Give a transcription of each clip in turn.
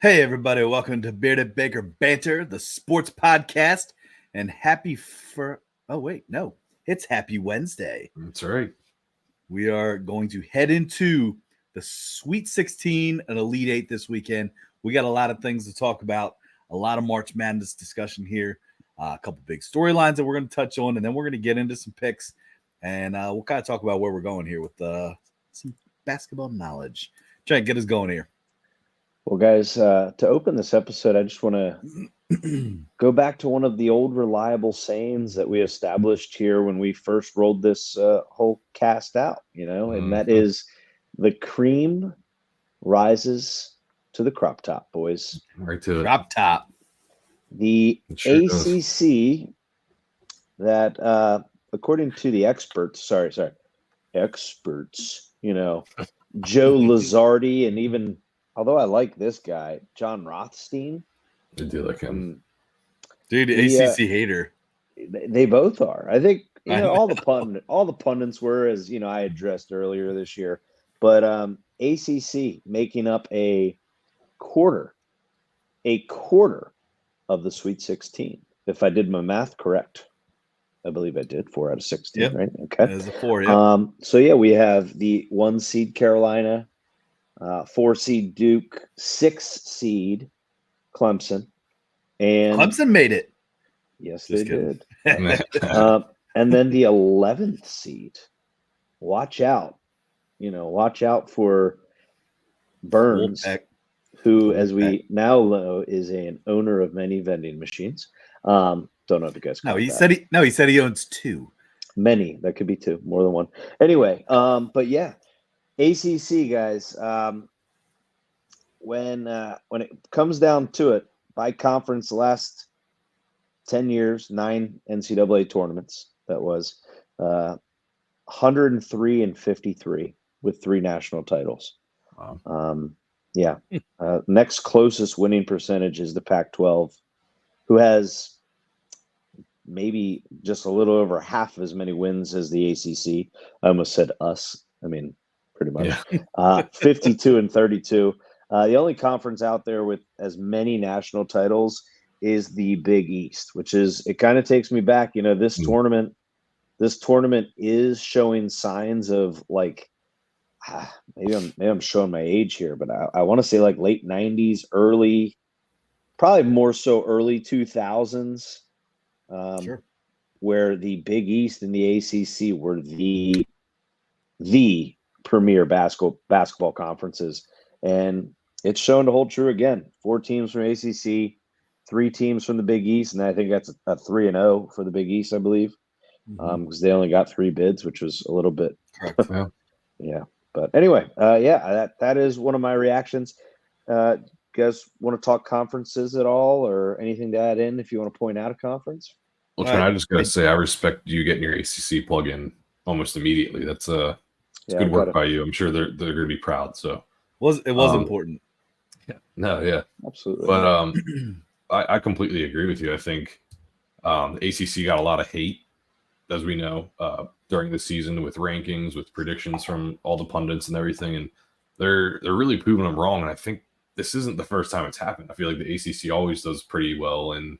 Hey, everybody, welcome to Bearded Baker Banter, the sports podcast. And it's Happy Wednesday. That's right. We are going to head into the Sweet 16 and Elite 8 this weekend. We got a lot of things to talk about, a lot of March Madness discussion here, a couple big storylines that we're going to touch on, and then we're going to get into some picks, and we'll kind of talk about where we're going here with some basketball knowledge. Try and get us going here. Well, guys, to open this episode, I just want to go back to one of the old reliable sayings that we established here when we first rolled this whole cast out, and that is the cream rises to the crop top, boys. Right to it. Crop top. The ACC that, according to the experts, Joe Lazzardi and even... Although I like this guy, John Rothstein. I do like him. Dude, ACC hater. They both are. I think all the pundits were, as I addressed earlier this year. But ACC making up a quarter of the Sweet 16. If I did my math correct. I believe I did 4 out of 16, yep. Right? Okay. There's a 4, yeah. So yeah, we have the 1 seed Carolina, 4 seed Duke, 6 seed Clemson, and Clemson made it. Yes, Just they kidding. did. And then the 11th seed. Watch out! Watch out for Burns, who, as we now know, is an owner of many vending machines. Don't know if you guys. He said he owns 2. Many. That could be 2, more than 1. Anyway, but yeah. ACC guys, when it comes down to it, by conference, the last 10 years, 9 NCAA tournaments. That was 103 and 53 with 3 national titles. Wow. Next closest winning percentage is the Pac-12, who has maybe just a little over half as many wins as the ACC. I almost said us. I mean, pretty much. Yeah. 52 and 32. The only conference out there with as many national titles is the Big East, which is, it kind of takes me back. This tournament is showing signs of like, maybe I'm showing my age here, but I want to say like late 90s, probably more so early 2000s, Sure. where the Big East and the ACC were the premier basketball conferences, and it's shown to hold true again. 4 teams from ACC, 3 teams from the Big East, and I think that's a 3-0 for the Big East, I believe, because they only got 3 bids, which was a little bit. Correct. Yeah. But anyway, that is one of my reactions. You guys want to talk conferences at all, or anything to add in if you want to point out a conference? Well, Trent, I just gotta say, I respect you getting your ACC plug-in almost immediately. That's good work by you. I'm sure they're going to be proud. So it was important. Yeah, absolutely. But I completely agree with you. I think the ACC got a lot of hate, as we know, during the season with rankings, with predictions from all the pundits and everything, and they're really proving them wrong. And I think this isn't the first time it's happened. I feel like the ACC always does pretty well in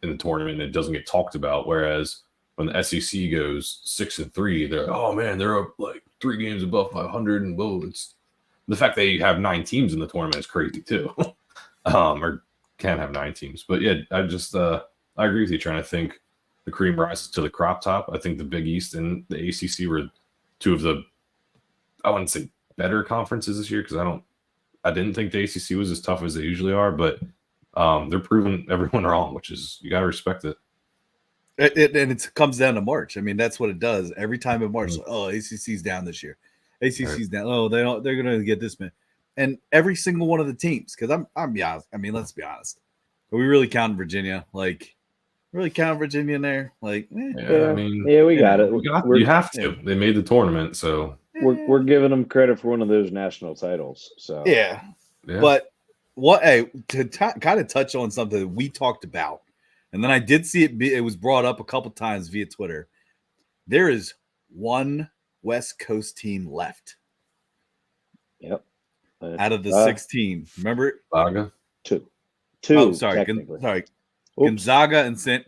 the tournament. It doesn't get talked about, whereas when the SEC goes 6-3, they're oh man, they're up like 3 games above 500, and whoa, it's the fact they have 9 teams in the tournament is crazy too, or can have 9 teams. But yeah, I agree with you. Trying to think the cream rises to the crop top. I think the Big East and the ACC were 2 of the, I wouldn't say better conferences this year, because I didn't think the ACC was as tough as they usually are, but they're proving everyone wrong, which is, you got to respect it. And it comes down to March. I mean, that's what it does every time in March. ACC's down this year. ACC's down. Oh, they're going to get this man. And every single one of the teams, because I'm honest. I mean, let's be honest. Are we really counting Virginia? Like, really count Virginia in there? Like, I mean, we got it. You have to. They made the tournament, so we're giving them credit for one of those national titles. So yeah. But to kind of touch on something that we talked about, and then I did see it was brought up a couple times via Twitter. There is one West Coast team left. Yep. Out of the 16. Remember? Baga. Two. Oh, sorry. Technically. Sorry. Oops. Gonzaga and San.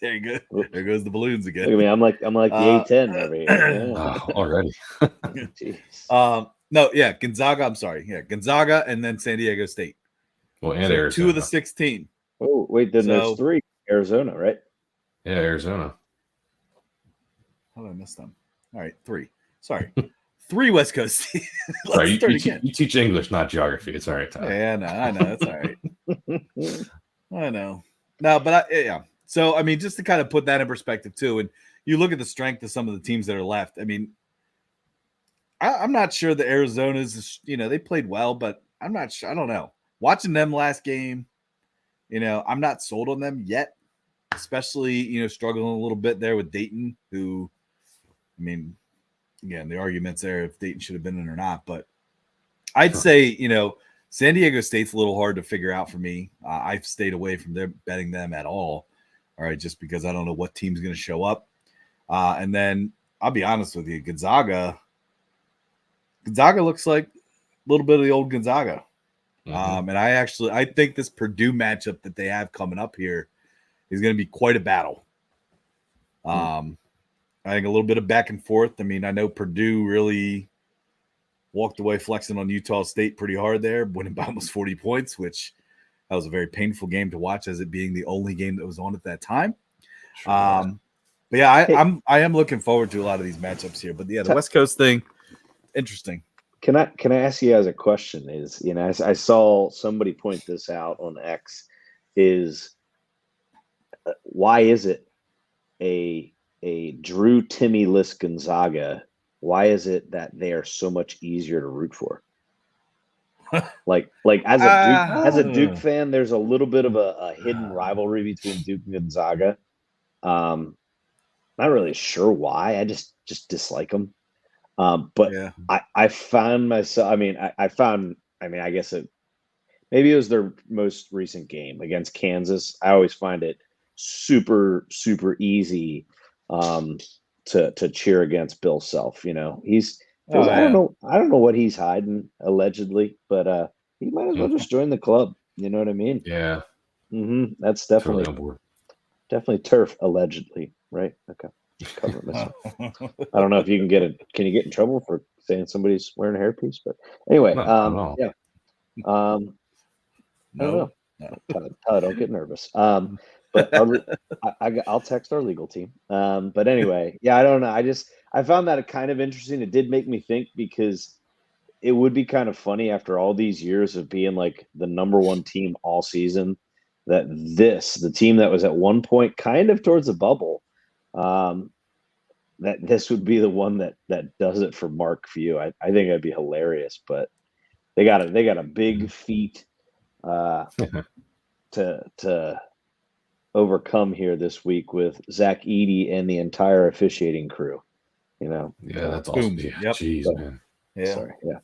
There you go. Oops. There goes the balloons again. Look at me. I'm like the A10 over here. Yeah. Already. Jeez. No, yeah, Gonzaga. I'm sorry. Yeah, Gonzaga and then San Diego State. Well, and So Arizona. 2 of the 16. Oh, wait, then there's So- 3. Arizona, right? Yeah, Arizona. How did I miss them? All right, 3. Sorry. 3 West Coast. Let's Sorry, start you again. teach English, not geography. It's all right, Tyler. Yeah, I know. That's all right. I know. No, but yeah. So, I mean, just to kind of put that in perspective too, and you look at the strength of some of the teams that are left. I mean, I'm not sure the Arizona's, they played well, but I'm not sure. I don't know. Watching them last game, I'm not sold on them yet, especially, struggling a little bit there with Dayton, who, I mean, again, the argument's there if Dayton should have been in or not, but I'd say, San Diego State's a little hard to figure out for me. I've stayed away from betting them at all. All right, just because I don't know what team's going to show up. And then I'll be honest with you, Gonzaga looks like a little bit of the old Gonzaga. Mhm. And I think this Purdue matchup that they have coming up here is going to be quite a battle. I think a little bit of back and forth. I mean, I know Purdue really walked away flexing on Utah State pretty hard there, winning by almost 40 points, which that was a very painful game to watch as it being the only game that was on at that time. Sure. But yeah, I am looking forward to a lot of these matchups here. But yeah, the West Coast thing, interesting. Can I ask you guys a question? Is I saw somebody point this out on X. Is why is it a Drew Timmy List Gonzaga? Why is it that they are so much easier to root for? like as a Duke fan, there's a little bit of a hidden rivalry between Duke and Gonzaga. Not really sure why. I just dislike them. But Yeah. I found myself. I guess maybe it was their most recent game against Kansas. I always find it super easy to cheer against Bill Self. He's I don't know what he's hiding allegedly, but he might as well just join the club. You know what I mean? Yeah. That's Totally definitely on board. definitely turf allegedly, right? Okay. Cover myself. I don't know if you can get it. Can you get in trouble for saying somebody's wearing a hairpiece? But anyway, No, not at all. yeah. I don't know. Tyler, don't get nervous. But I'll text our legal team. But anyway, yeah, I don't know. I found that kind of interesting. It did make me think because it would be kind of funny after all these years of being like the number one team all season, that the team that was at one point kind of towards the bubble, that this would be the one that does it for Mark Few. I think that'd be hilarious, but they got a big feat to overcome here this week with Zach Edey and the entire officiating crew. Yeah, that's Boom. awesome. Yeah, Yep. jeez, man. Yeah. Sorry. Yeah.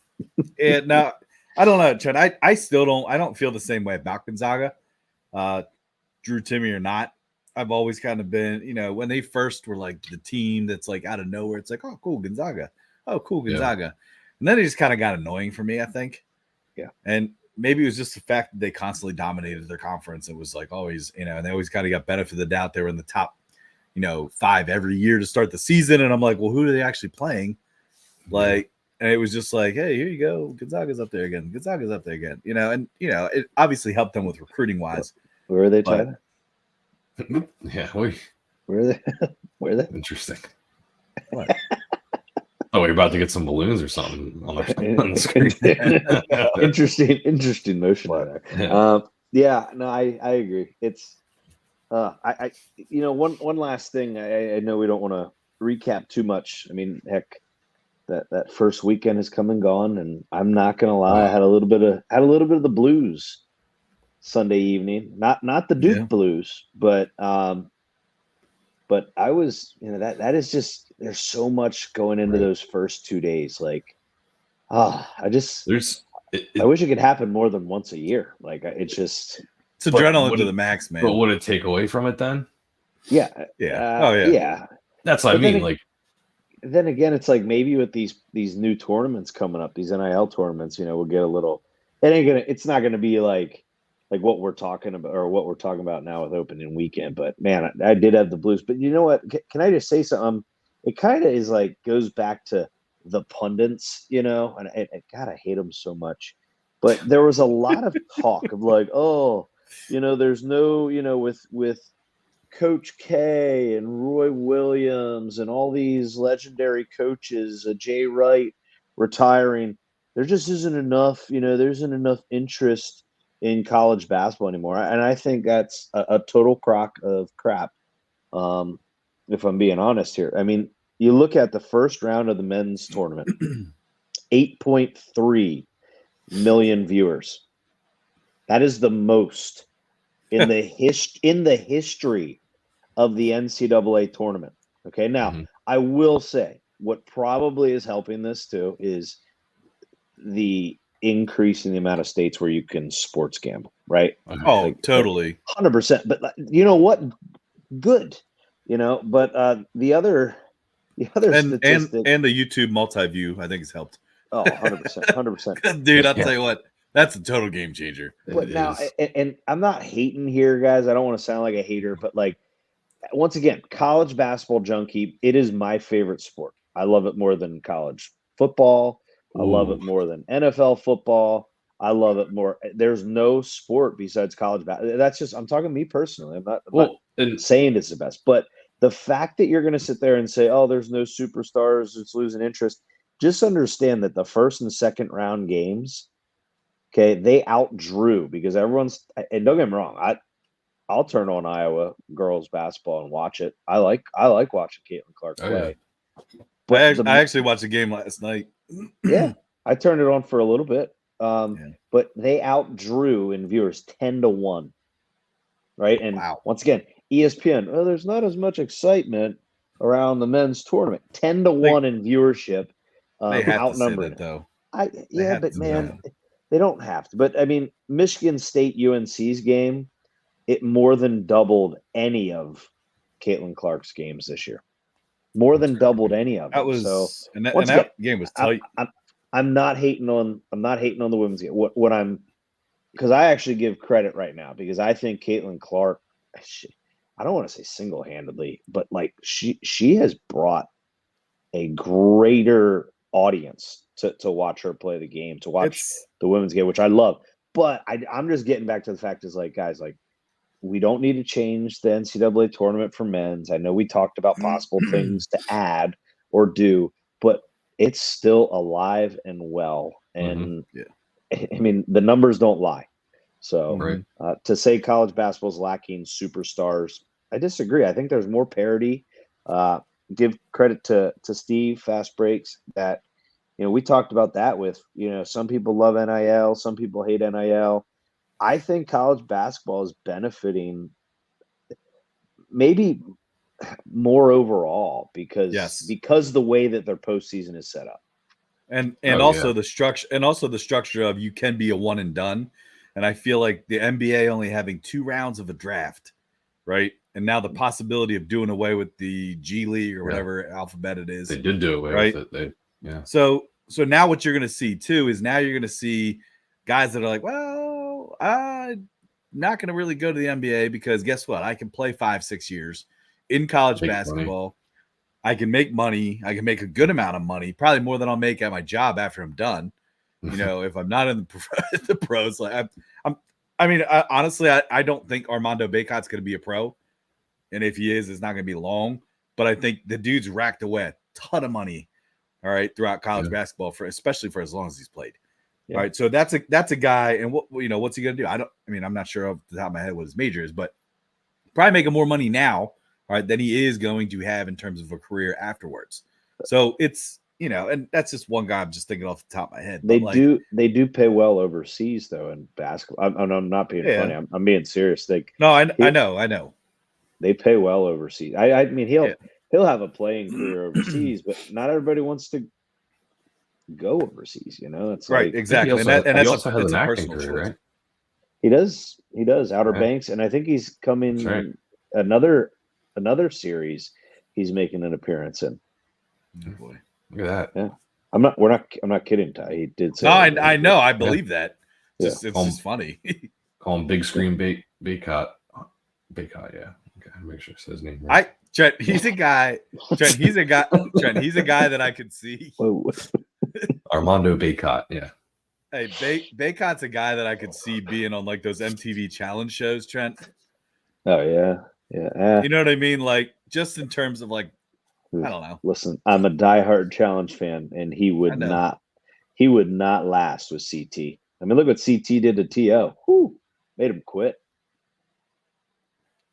Yeah. Now, I don't know, Trent. I still don't feel the same way about Gonzaga. Drew Timmy or not. I've always kind of been, when they first were like the team that's like out of nowhere, it's like, oh, cool, Gonzaga. Oh, cool, Gonzaga. Yeah. And then it just kind of got annoying for me, I think. Yeah. And maybe it was just the fact that they constantly dominated their conference. It was like always, and they always kind of got benefit of the doubt. They were in the top, 5 every year to start the season. And I'm like, well, who are they actually playing? Like, and it was just like, hey, here you go. Gonzaga's up there again. Gonzaga's up there again. And it obviously helped them with recruiting wise. Where are they, Tyler? Yeah, where are they? Where are they? Interesting. What? Oh, we're about to get some balloons or something on the screen. Interesting motion there. Yeah. No, I agree. It's one last thing. I know we don't want to recap too much. I mean, heck, that first weekend has come and gone, and I'm not gonna lie, I had a little bit of the blues Sunday evening. Not the Duke blues, but I was, that is just, there's so much going into those first 2 days. Like, I wish it could happen more than once a year. Like, it's adrenaline to the max, man. But would it take away from it then? Yeah. Yeah. Yeah. That's what I mean. Then again, it's like maybe with these new tournaments coming up, these NIL tournaments, we'll get a little It's not gonna be like what we're talking about or what we're talking about now with opening weekend. But man, I did have the Blues. But you know what? Can I just say something? It kind of is like goes back to the pundits, and God, I hate them so much. But there was a lot of talk of like, oh, there's no, with Coach K and Roy Williams and all these legendary coaches, Jay Wright retiring, there just isn't enough, there isn't enough interest in college basketball anymore. And I think that's a total crock of crap. If I'm being honest here. I mean, you look at the first round of the men's tournament, 8.3 million viewers. That is the most in the history of the NCAA tournament. Okay, now I will say what probably is helping this too is the increase in the amount of states where you can sports gamble, right? Oh, totally, 100%. But you know what? Good, But the other statistic and the YouTube multi-view, I think, has helped. Oh, 100%, 100%. Dude, I'll tell you what, that's a total game changer. But now, and I'm not hating here, guys. I don't want to sound like a hater, but like, once again, college basketball junkie, it is my favorite sport. I love it more than college football. I love it more than NFL football. I love it more. There's no sport besides college basketball. That's just, I'm talking me personally. I'm not saying it's the best, but the fact that you're going to sit there and say, oh, there's no superstars, it's losing interest. Just understand that the first and second round games, okay, they outdrew because everyone's, and don't get me wrong, I'll turn on Iowa girls basketball and watch it. I like watching Caitlin Clark play. Yeah. But I actually watched the game last night. Yeah, I turned it on for a little bit. But they outdrew in viewers 10-1. Right. And once again, ESPN, there's not as much excitement around the men's tournament. 10-1 in viewership. They have outnumbered to say that, though. But man, they don't have to. But I mean, Michigan State UNC's game, it more than doubled any of Caitlin Clark's games this year. More than doubled any of them. That game was tight. I'm not hating on the women's game. What I'm, because I actually give credit right now because I think Caitlin Clark, I don't want to say single-handedly, but like she has brought a greater audience to watch her play the game, to watch the women's game, which I love. But I'm just getting back to the fact is like, guys, like, we don't need to change the NCAA tournament for men's. I know we talked about possible things to add or do, but it's still alive and well. And I mean, the numbers don't lie. So to say college basketball is lacking superstars, I disagree. I think there's more parity. Give credit to Steve Fast Breaks that, we talked about that with, some people love NIL, some people hate NIL. I think college basketball is benefiting maybe more overall because the way that their postseason is set up. And also the structure of you can be a one and done. And I feel like the NBA only having 2 rounds of a draft, right? And now the possibility of doing away with the G League or whatever alphabet it is. They did do away with it. So now what you're going to see too is now you're going to see guys that are like, well, I'm not going to really go to the NBA because guess what? I can play 5-6 years in college basketball. Money. I can make money. I can make a good amount of money, probably more than I'll make at my job after I'm done. If I'm not in the pros, like honestly, I don't think Armando Bacot's going to be a pro. And if he is, it's not going to be long. But I think the dude's racked away a ton of money, all right, throughout college basketball especially for as long as he's played. Yeah. All right. So that's a guy. And what's he going to do? I'm not sure off the top of my head what his major is, but probably making more money now, all right, than he is going to have in terms of a career afterwards. So it's, and that's just one guy I'm just thinking off the top of my head. They do pay well overseas though in basketball. I'm not being funny. I'm being serious. I know. They pay well overseas. I mean, he'll have a playing career overseas, but not everybody wants to go overseas. It's right, like, exactly. He also has an acting career, right? He does. Outer Banks, and I think he's coming another series. He's making an appearance in. Oh boy, look at that. Yeah, I'm not kidding, Ty. He did say. No, I know. I believe that. It's just funny. Call him Big Screen Baycott. Baycott, yeah. Okay, make sure it says his name right. Trent, he's a guy that I could see. Whoa. Armando Baycott, yeah. Hey, Baycott's a guy that I could see being on like those MTV challenge shows, Trent. Oh yeah. You know what I mean? Like just in terms of like, I don't know. Listen, I'm a diehard challenge fan, and he would not last with CT. I mean, look what CT did to TO. Whew, made him quit.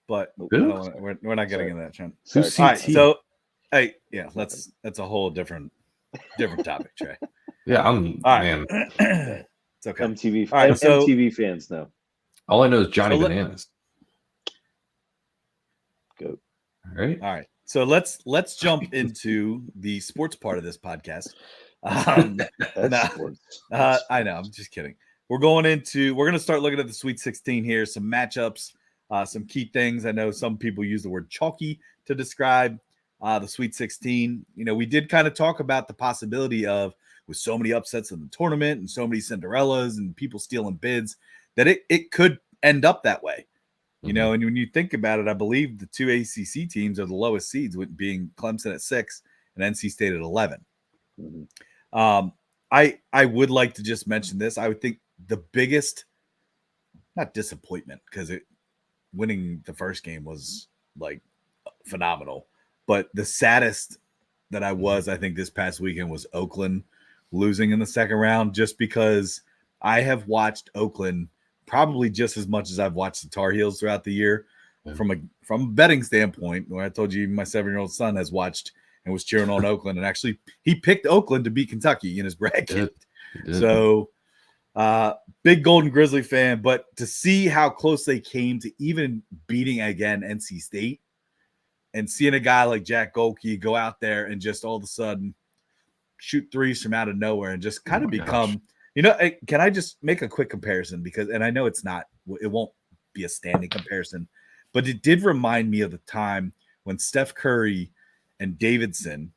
But we're not getting into that, Trent. Who's CT? All right, so hey, yeah, that's a whole different topic, Trey. Yeah, man. It's okay. MTV, all right, MTV fans know. All I know is Johnny Bananas. Go. All right. So let's jump into the sports part of this podcast. Sports. I know. I'm just kidding. We're going to start looking at the Sweet 16 here. Some matchups, some key things. I know some people use the word chalky to describe the Sweet 16. You know, we did kind of talk about the possibility of, with so many upsets in the tournament and so many Cinderellas and people stealing bids, that it could end up that way. You know, and when you think about it, I believe the two ACC teams are the lowest seeds, with being Clemson at 6 and NC State at 11. I would like to just mention this. I would think the biggest, not disappointment, because winning the first game was like phenomenal, but the saddest that I think this past weekend was Oakland losing in the second round, just because I have watched Oakland probably just as much as I've watched the Tar Heels throughout the year. From a betting standpoint, where I told you my 7-year-old son has watched and was cheering on Oakland, and actually he picked Oakland to beat Kentucky in his bracket. So big Golden Grizzly fan, but to see how close they came to even beating again NC State, and seeing a guy like Jack Golke go out there and just all of a sudden shoot threes from out of nowhere and just kind of become, you know, can I just make a quick comparison? Because, and I know it won't be a standing comparison, but it did remind me of the time when Steph Curry and Davidson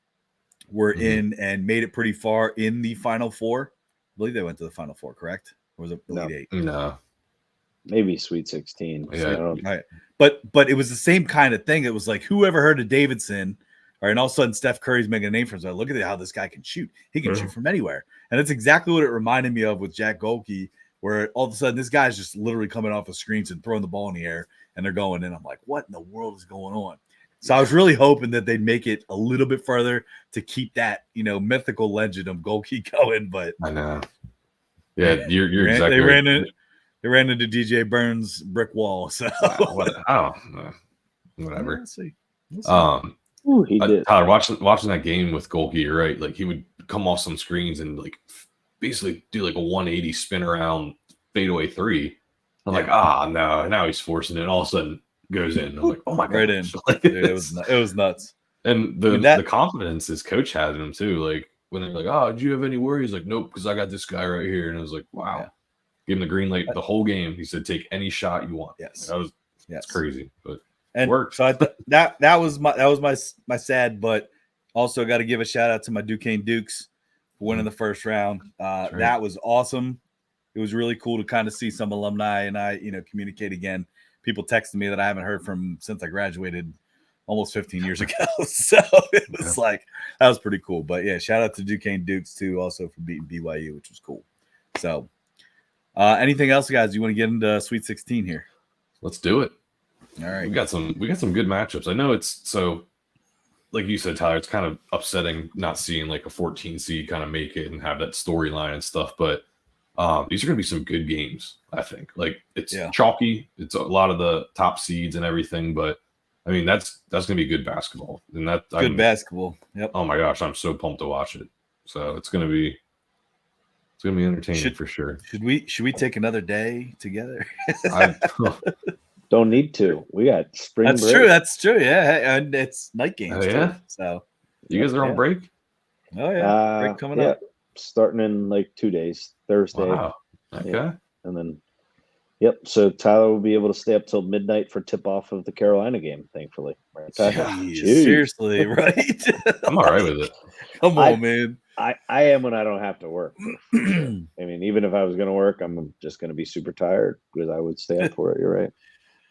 were in and made it pretty far in the Final Four. I believe they went to the Final Four, correct? Or was it Elite Eight? No. Maybe Sweet 16. Yeah. Right. But it was the same kind of thing. It was like, whoever heard of Davidson, and all of a sudden Steph Curry's making a name for himself. Look at how this guy can shoot. He can shoot from anywhere. And that's exactly what it reminded me of with Jack Golke, where all of a sudden this guy's just literally coming off of screens and throwing the ball in the air, and they're going in. I'm like, what in the world is going on? So I was really hoping that they'd make it a little bit further to keep that, you know, mythical legend of Golke going. But I know. Yeah, you're exactly right. They ran into DJ Burns' brick wall. So I don't know. Whatever. We'll see. He did. Tyler, watching that game with Golke, you're right. Like, he would come off some screens and like basically do like a 180 spin around fadeaway three. I'm like, no, now he's forcing it. And all of a sudden goes in. I'm like, oh my god, right in. Dude, it was nuts. And the confidence his coach had in him too. Like, when they're like, oh, did you have any worries? Like, nope, because I got this guy right here. And I was like, wow. Yeah. Give him the green light the whole game. He said, take any shot you want. Yes. That's crazy, but and it worked. So that was my sad, but also got to give a shout out to my Duquesne Dukes for winning the first round. Right. That was awesome. It was really cool to kind of see some alumni and I, you know, communicate again. People texted me that I haven't heard from since I graduated almost 15 years ago. So it was like, that was pretty cool. But yeah, shout out to Duquesne Dukes too, also for beating BYU, which was cool. So anything else, guys? You want to get into Sweet 16 here? Let's do it. All right. We got some good matchups. I know it's so, like you said, Tyler, it's kind of upsetting not seeing like a 14 seed kind of make it and have that storyline and stuff, but these are going to be some good games, I think. Like, it's chalky. It's a lot of the top seeds and everything, but I mean, that's going to be good basketball. And basketball. Yep. Oh my gosh, I'm so pumped to watch it. So it's going to be entertaining for sure. Should we take another day together? Don't need to. We got spring break. That's true. Yeah, and it's night games. Yeah. So you guys are on break? Oh yeah, break coming up. Starting in like 2 days, Thursday. Wow. Okay. Yeah. And then, so Tyler will be able to stay up till midnight for tip-off of the Carolina game, thankfully. Right, Jeez. Seriously, right? I'm all right with it. Come on, man. I am when I don't have to work. For sure. I mean, even if I was going to work, I'm just going to be super tired because I would stay up for it. You're right.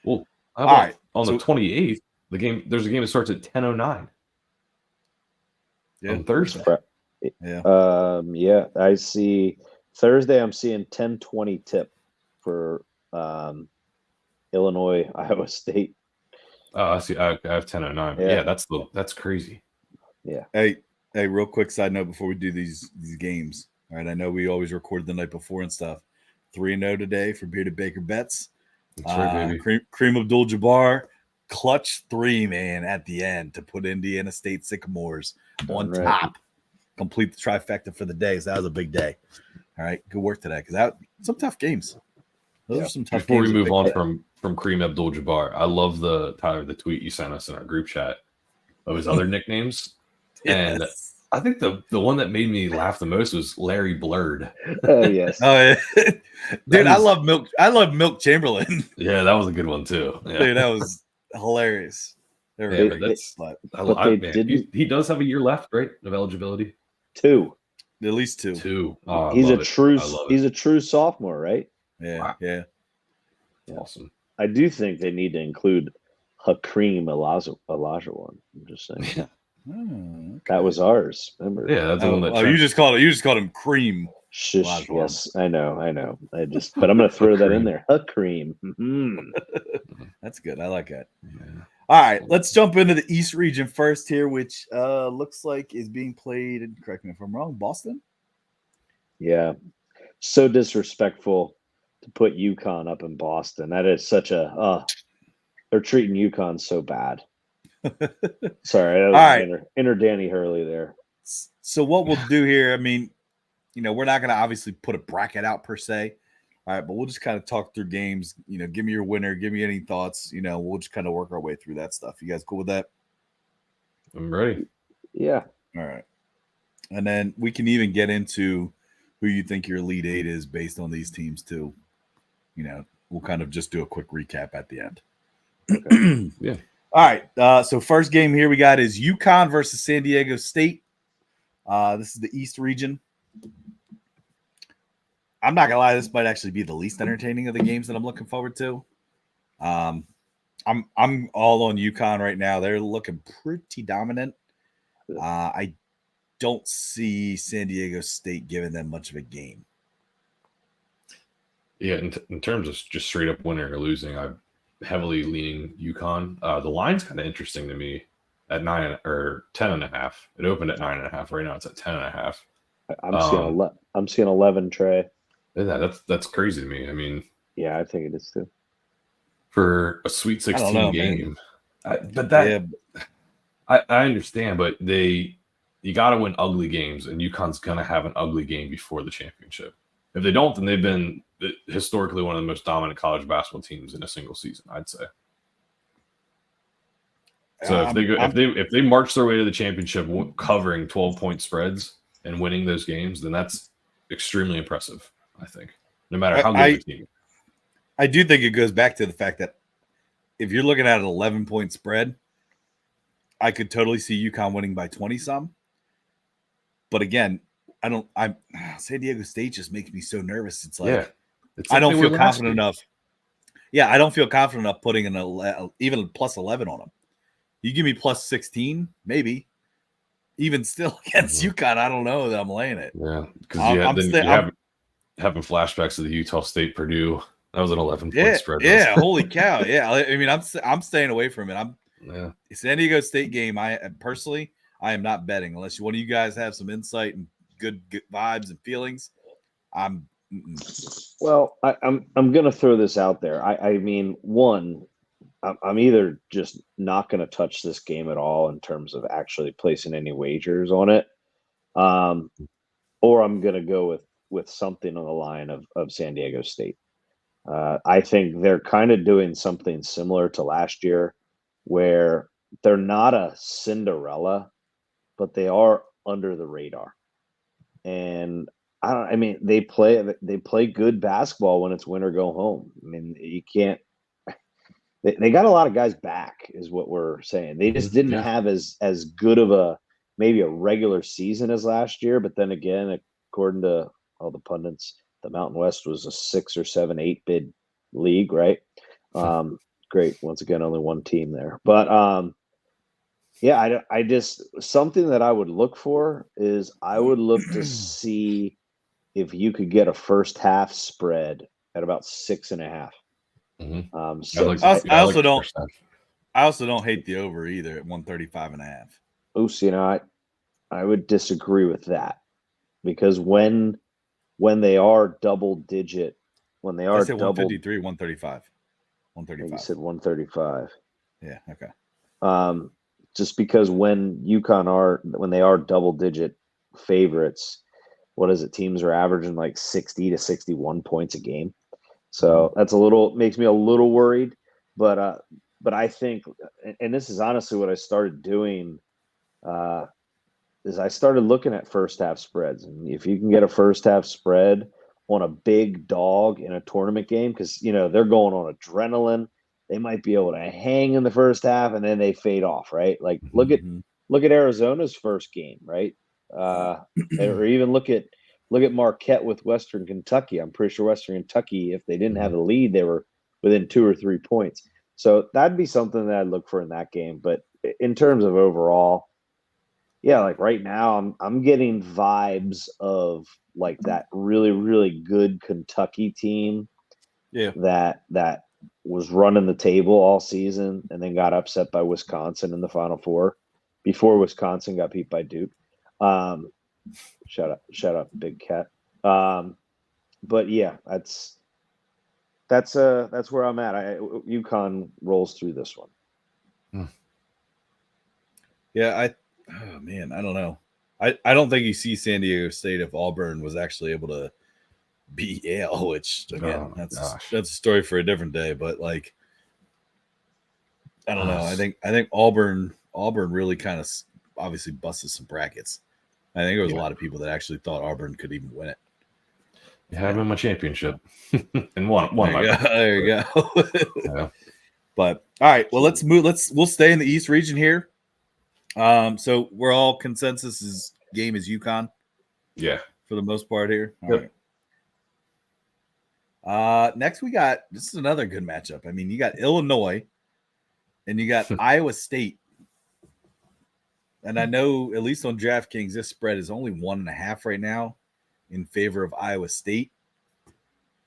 Well, how All about right. on the So 28th? There's a game that starts at 10:09 yeah, on Thursday. yeah. Yeah, I see. Thursday, I'm seeing 10:20 tip for Illinois, Iowa State. Oh, I see. I have 10:09. But Yeah. that's crazy. Yeah. Hey, real quick side note before we do these games. All right, I know we always record the night before and stuff. 3-0 today for Bearded Baker bets. That's right, baby. Kareem Abdul-Jabbar, clutch 3, man, at the end to put Indiana State Sycamores on Right. top. Complete the trifecta for the day. So that was a big day. All right, good work today because that some tough games. Those are some tough Before games. we move on from Kareem Abdul-Jabbar, I love the tweet you sent us in our group chat of his other nicknames. And I think the one that made me laugh the most was Larry Blurred. Oh yes. Oh yeah. Dude, I love Milk Chamberlain. Yeah, that was a good one too. Yeah. Dude, that was hilarious. Yeah, but that's he does have a year left, right? Of eligibility. 2. At least 2. 2. Oh, He's a true sophomore, right? Yeah, wow. Yeah. Awesome. I do think they need to include Hakeem Olajuwon. I'm just saying. Yeah. Oh, okay. That was ours. Remember? Yeah, that's the one that you just called him Cream. Shush. Olajuwon. Yes, I know. But I'm going to throw that in there. Hakeem. That's good. I like that. Yeah. All right, let's jump into the East region first here, which looks like is being played, and correct me if I'm wrong, Boston? Yeah. So disrespectful to put UConn up in Boston. That is such a they're treating UConn so bad. Sorry, that was right. inner Danny Hurley there. So what we'll do here, I mean, we're not going to obviously put a bracket out per se. All right, but we'll just kind of talk through games. Give me your winner. Give me any thoughts. We'll just kind of work our way through that stuff. You guys cool with that? I'm ready. Yeah. All right. And then we can even get into who you think your Elite 8 is based on these teams too. We'll kind of just do a quick recap at the end. Okay. Yeah. All right. So first game here we got is UConn versus San Diego State. This is the East region. I'm not gonna lie, this might actually be the least entertaining of the games that I'm looking forward to. I'm all on UConn right now. They're looking pretty dominant. I don't see San Diego State giving them much of a game. Yeah, in terms of just straight up winning or losing, I'm heavily leaning UConn. The line's kind of interesting to me at 9 or 10.5. It opened at 9.5. Right now it's at 10.5. I'm seeing 11, Trey. Yeah, that's crazy to me. I mean, yeah, I think it is too. For a Sweet 16 game, I understand, but you got to win ugly games, and UConn's gonna have an ugly game before the championship. If they don't, then they've been historically one of the most dominant college basketball teams in a single season, I'd say. So if they march their way to the championship covering 12-point spreads and winning those games, then that's extremely impressive, I think. No matter how good the team. I do think it goes back to the fact that if you're looking at an 11-point spread, I could totally see UConn winning by 20-some. But again, San Diego State just makes me so nervous. It's like I don't feel confident enough. Yeah, I don't feel confident enough putting even plus 11 on them. You give me plus 16, maybe. Even still against UConn, I don't know that I'm laying it. Yeah, because you have having flashbacks to the Utah State Purdue. That was an 11-point spread. Yeah, holy cow! Yeah, I mean, I'm staying away from it. San Diego State game. I am not betting unless one of you guys have some insight and good vibes and feelings. Well, I'm gonna throw this out there. I mean, one, I'm either just not going to touch this game at all in terms of actually placing any wagers on it, or I'm going to go with something on the line of San Diego State. I think they're kind of doing something similar to last year, where they're not a Cinderella, but they are under the radar. And they play good basketball when it's win or go home. I mean, you can't. They got a lot of guys back, is what we're saying. They just didn't have as good of a maybe a regular season as last year, but then again, according to all the pundits, the Mountain West was a 6 or 7, 8 bid league, right? Great. Once again, only one team there, but yeah, I just something that I would look for is I would look to see if you could get a first half spread at about 6.5. Mhm. So I I also the don't. first half. I also don't hate the over either at 135.5. Oos, I would disagree with that because when they are double digit, when they I are said double, 153, 135. you 135. said 135. Yeah, okay. Just because when when they are double digit favorites, what is it? Teams are averaging like 60 to 61 points a game. So that's makes me a little worried, but I think, and this is honestly what I started doing, is I started looking at first half spreads, and if you can get a first half spread on a big dog in a tournament game, because they're going on adrenaline, they might be able to hang in the first half and then they fade off, right? Like look at Arizona's first game, right? Or even look at Marquette with Western Kentucky. I'm pretty sure Western Kentucky, if they didn't have a lead, they were within 2 or 3 points. So that'd be something that I'd look for in that game. But in terms of overall, yeah, like right now, I'm getting vibes of like that really, really good Kentucky team. Yeah. That was running the table all season and then got upset by Wisconsin in the Final Four before Wisconsin got beat by Duke. Shout out, Big Cat. But yeah, that's where I'm at. UConn rolls through this one. Yeah, oh man, I don't know. I don't think you see San Diego State if Auburn was actually able to beat Yale, which again, that's a story for a different day. But like, I don't know. I think Auburn really kind of obviously busted some brackets. I think there was a lot of people that actually thought Auburn could even win it. You have him in my championship and one there you go. Yeah. But all right, well, we'll stay in the East region here. So we're all consensus game is UConn. Yeah. For the most part here. All right. Next this is another good matchup. I mean, you got Illinois and you got Iowa State. And I know at least on DraftKings, this spread is only 1.5 right now in favor of Iowa State.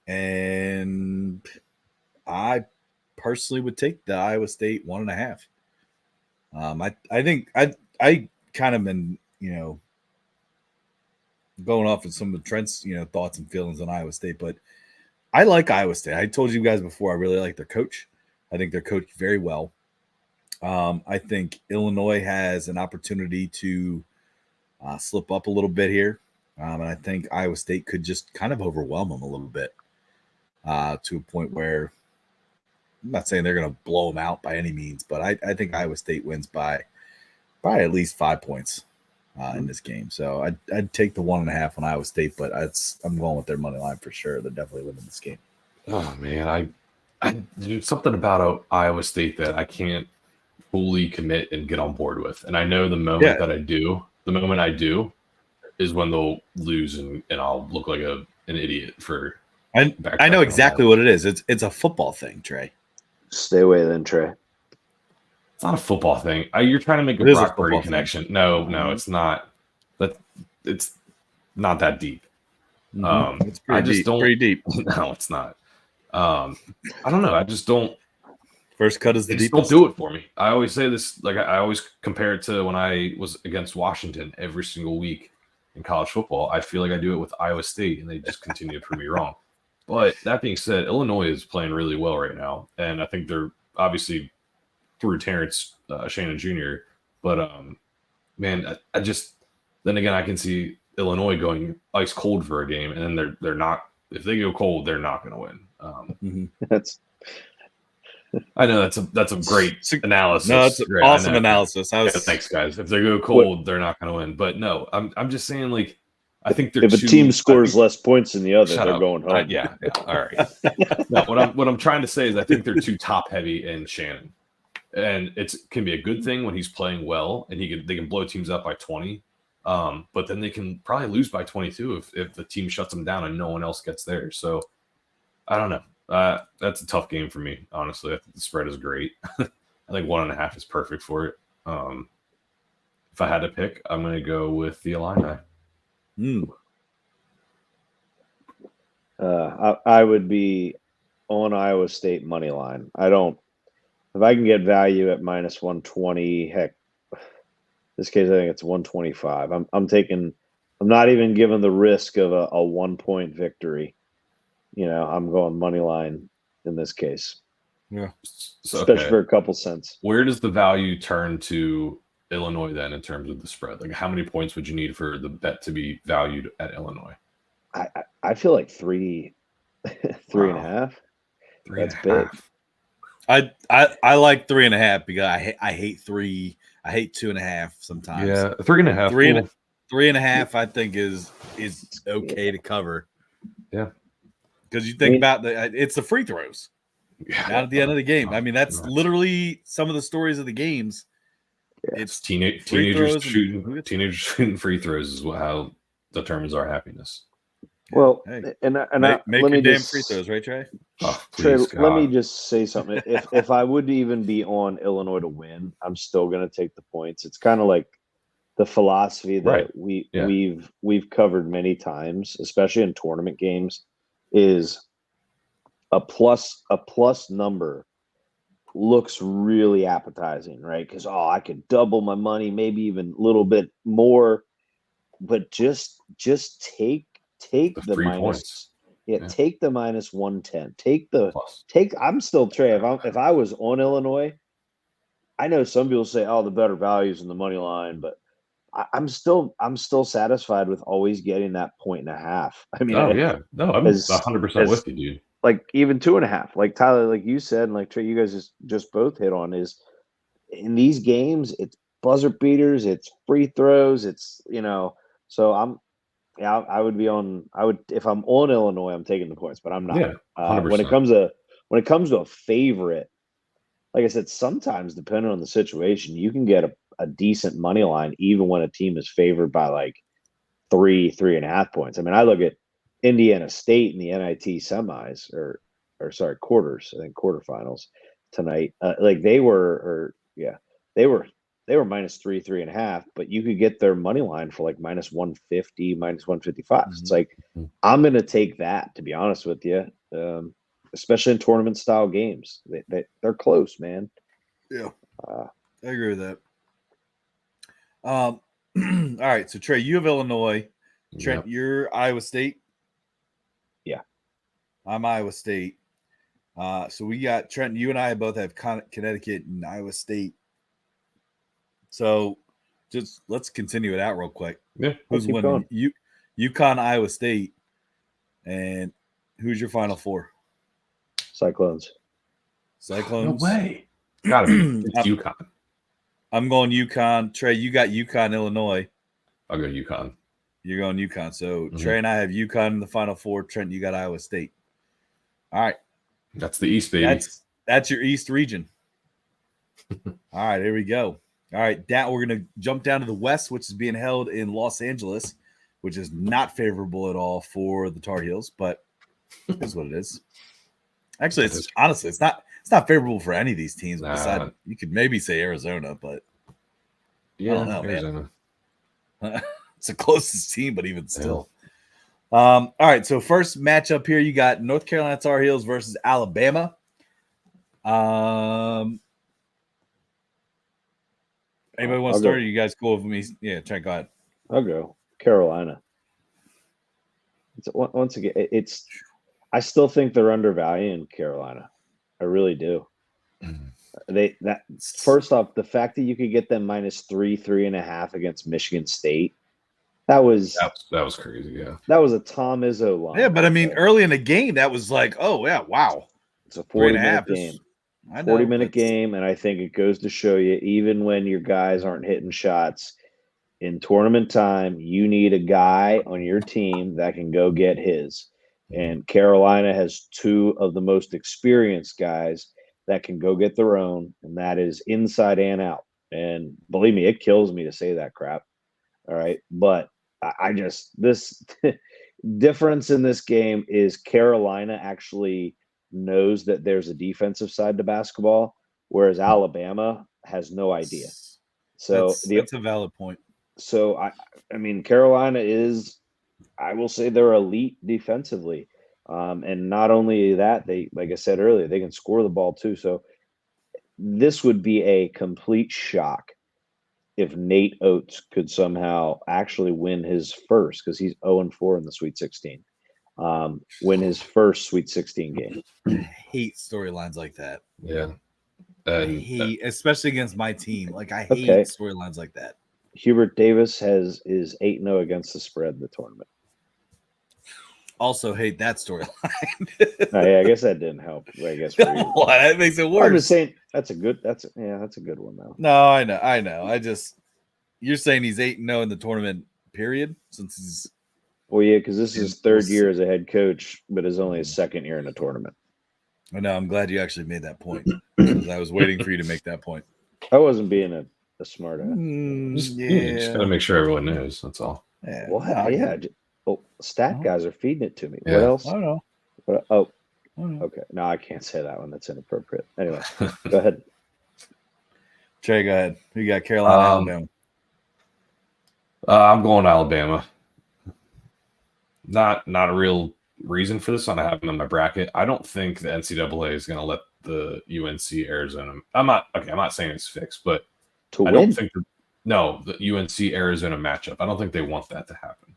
And I personally would take the Iowa State 1.5. I think I kind of been, going off of some of Trent's, thoughts and feelings on Iowa State, but I like Iowa State. I told you guys before, I really like their coach. I think they're coached very well. I think Illinois has an opportunity to slip up a little bit here. And I think Iowa State could just kind of overwhelm them a little bit to a point where I'm not saying they're going to blow them out by any means, but I think Iowa State wins by at least 5 points in this game. So I'd take the 1.5 on Iowa State, but I'm going with their money line for sure. They're definitely winning this game. Oh man, I do something about Iowa State that I can't fully commit and get on board with. And I know the moment I do is when they'll lose and I'll look like an idiot for. I know exactly what it is. It's a football thing, Trey. Stay away then, Trey. It's not a football thing. You're trying to make a Brock Purdy connection. No, it's not. It's not that deep. It's pretty deep. No, it's not. I don't know. I just don't. First cut is the deepest. Don't do it for me. I always say this. Like I always compare it to when I was against Washington every single week in college football. I feel like I do it with Iowa State, and they just continue to prove me wrong. But that being said, Illinois is playing really well right now, and I think they're obviously through Terrence Shannon Jr. But man, I just then again I can see Illinois going ice cold for a game, and then they're not. If they go cold, they're not going to win. I know that's a great analysis. No, it's an awesome analysis. Thanks, guys. If they go cold, they're not going to win. But no, I'm just saying, like, I think they're if a team scores less points than the other, they're going home. Yeah. All right. No, what I'm trying to say is I think they're too top heavy in Shannon. and it can be a good thing when he's playing well, and they can blow teams up by 20. But then they can probably lose by 22 if the team shuts them down and no one else gets there. So I don't know. That's a tough game for me, honestly. I think the spread is great. I think 1.5 is perfect for it. If I had to pick, I'm going to go with the Illini. I would be on Iowa State money line. If I can get value at minus 120, heck, this case I think it's 125. I'm not even given the risk of a 1-point victory. I'm going money line in this case. Yeah. So, especially for a couple cents. Where does the value turn to Illinois then in terms of the spread? Like, how many points would you need for the bet to be valued at Illinois? I feel like three and a half. That's big. I like 3.5 because I hate 3. I hate 2.5 sometimes. Yeah, 3.5. 3.5 I think is okay to cover. Yeah, because you think about it's the free throws. Yeah, not at the end of the game. I mean, that's literally some of the stories of the games. Yeah. It's teenagers shooting free throws is how determines our happiness. Well, hey, and make your damn free throws, right, Trey? Oh, please, Trey, let me just say something. If I would even be on Illinois to win, I'm still going to take the points. It's kind of like the philosophy that we've covered many times, especially in tournament games, is a plus number looks really appetizing, right? Because I could double my money, maybe even a little bit more, but just take the minus points. Take the minus 110. I'm still Trey. If I was on Illinois, I know some people say, the better values in the money line, but I'm still satisfied with always getting that 1.5. I mean, I'm 100% with you, dude. Like even 2.5, like Tyler, like you said, and like Trey, you guys just both hit on, is in these games, it's buzzer beaters, it's free throws, it's so I would if I'm on Illinois, I'm taking the points, but I'm not. Yeah, 100%. When it comes to a favorite, like I said, sometimes depending on the situation, you can get a decent money line even when a team is favored by like 3.5 points. I mean, I look at Indiana State in the NIT semis or sorry, quarters, I think quarterfinals tonight. Like they were minus 3.5, but you could get their money line for like minus 150, minus 155. Mm-hmm. It's like, I'm going to take that, to be honest with you. Especially in tournament style games, they're close, man. Yeah. I agree with that. All right. So Trey, you have Illinois. Trent, you're Iowa State. Yeah. I'm Iowa State. So we got Trent, you and I both have Connecticut and Iowa State. So just let's continue it out real quick. Yeah. Who's winning? UConn, Iowa State. And who's your final four? Cyclones. No way. Gotta be. It's UConn. I'm going UConn. Trey, you got UConn, Illinois. I'll go UConn. You're going UConn. So Trey and I have UConn in the final four. Trent, you got Iowa State. All right. That's the East, baby. That's your East region. All right, here we go. All right, we're going to jump down to the West, which is being held in Los Angeles, which is not favorable at all for the Tar Heels, but it is what it is. Actually, honestly, it's not favorable for any of these teams. Besides, you could maybe say Arizona, but I don't know, Arizona. Man. It's the closest team, but even still. Yeah. All right, so first matchup here, you got North Carolina Tar Heels versus Alabama. Anybody want to start? Or you guys cool with me? Yeah, Trent, go ahead. I'll go Carolina. Once again, I still think they're undervalued in Carolina. I really do. First off, the fact that you could get them minus 3.5 against Michigan State, that was crazy. Yeah, that was a Tom Izzo line. Yeah, but I mean, early in the game, that was like, oh yeah, wow. It's a 40-minute game. 40-minute game, and I think it goes to show you, even when your guys aren't hitting shots in tournament time, you need a guy on your team that can go get his. And Carolina has two of the most experienced guys that can go get their own, and that is inside and out. And believe me, it kills me to say that crap. All right. But I just, this difference in this game is Carolina actually knows that there's a defensive side to basketball, whereas Alabama has no idea. So that's a valid point. So I mean, Carolina is, I will say, they're elite defensively, and not only that, they, like I said earlier, they can score the ball too. So this would be a complete shock if Nate Oates could somehow actually win his first, because he's 0-4 in the Sweet 16, win his first Sweet 16 game. I hate storylines like that. Yeah. I And hate, especially against my team. Like, I hate Okay. storylines like that. Hubert Davis is 8-0 against the spread in the tournament. Also hate that storyline. Yeah, I guess that didn't help. I guess for you. Well, that makes it worse. I'm just saying that's a good one though. No, I know. You're saying he's 8-0 in the tournament period since he's. Well, yeah, because this is his third year as a head coach, but is only his second year in the tournament. I know. I'm glad you actually made that point, because I was waiting for you to make that point. I wasn't being a smart ass. Just gotta make sure everyone knows. That's all. Yeah. Well, yeah. Stat guys are feeding it to me. Yeah. What else? I don't know. Okay. No, I can't say that one. That's inappropriate. Anyway, go ahead. Trey, go ahead. Who you got? Carolina, Alabama. I'm going Alabama. Not a real reason for this one. I have them in my bracket. I don't think the NCAA is going to let the UNC Arizona. I'm not saying it's fixed, but To I win? don't think the UNC Arizona matchup. I don't think they want that to happen.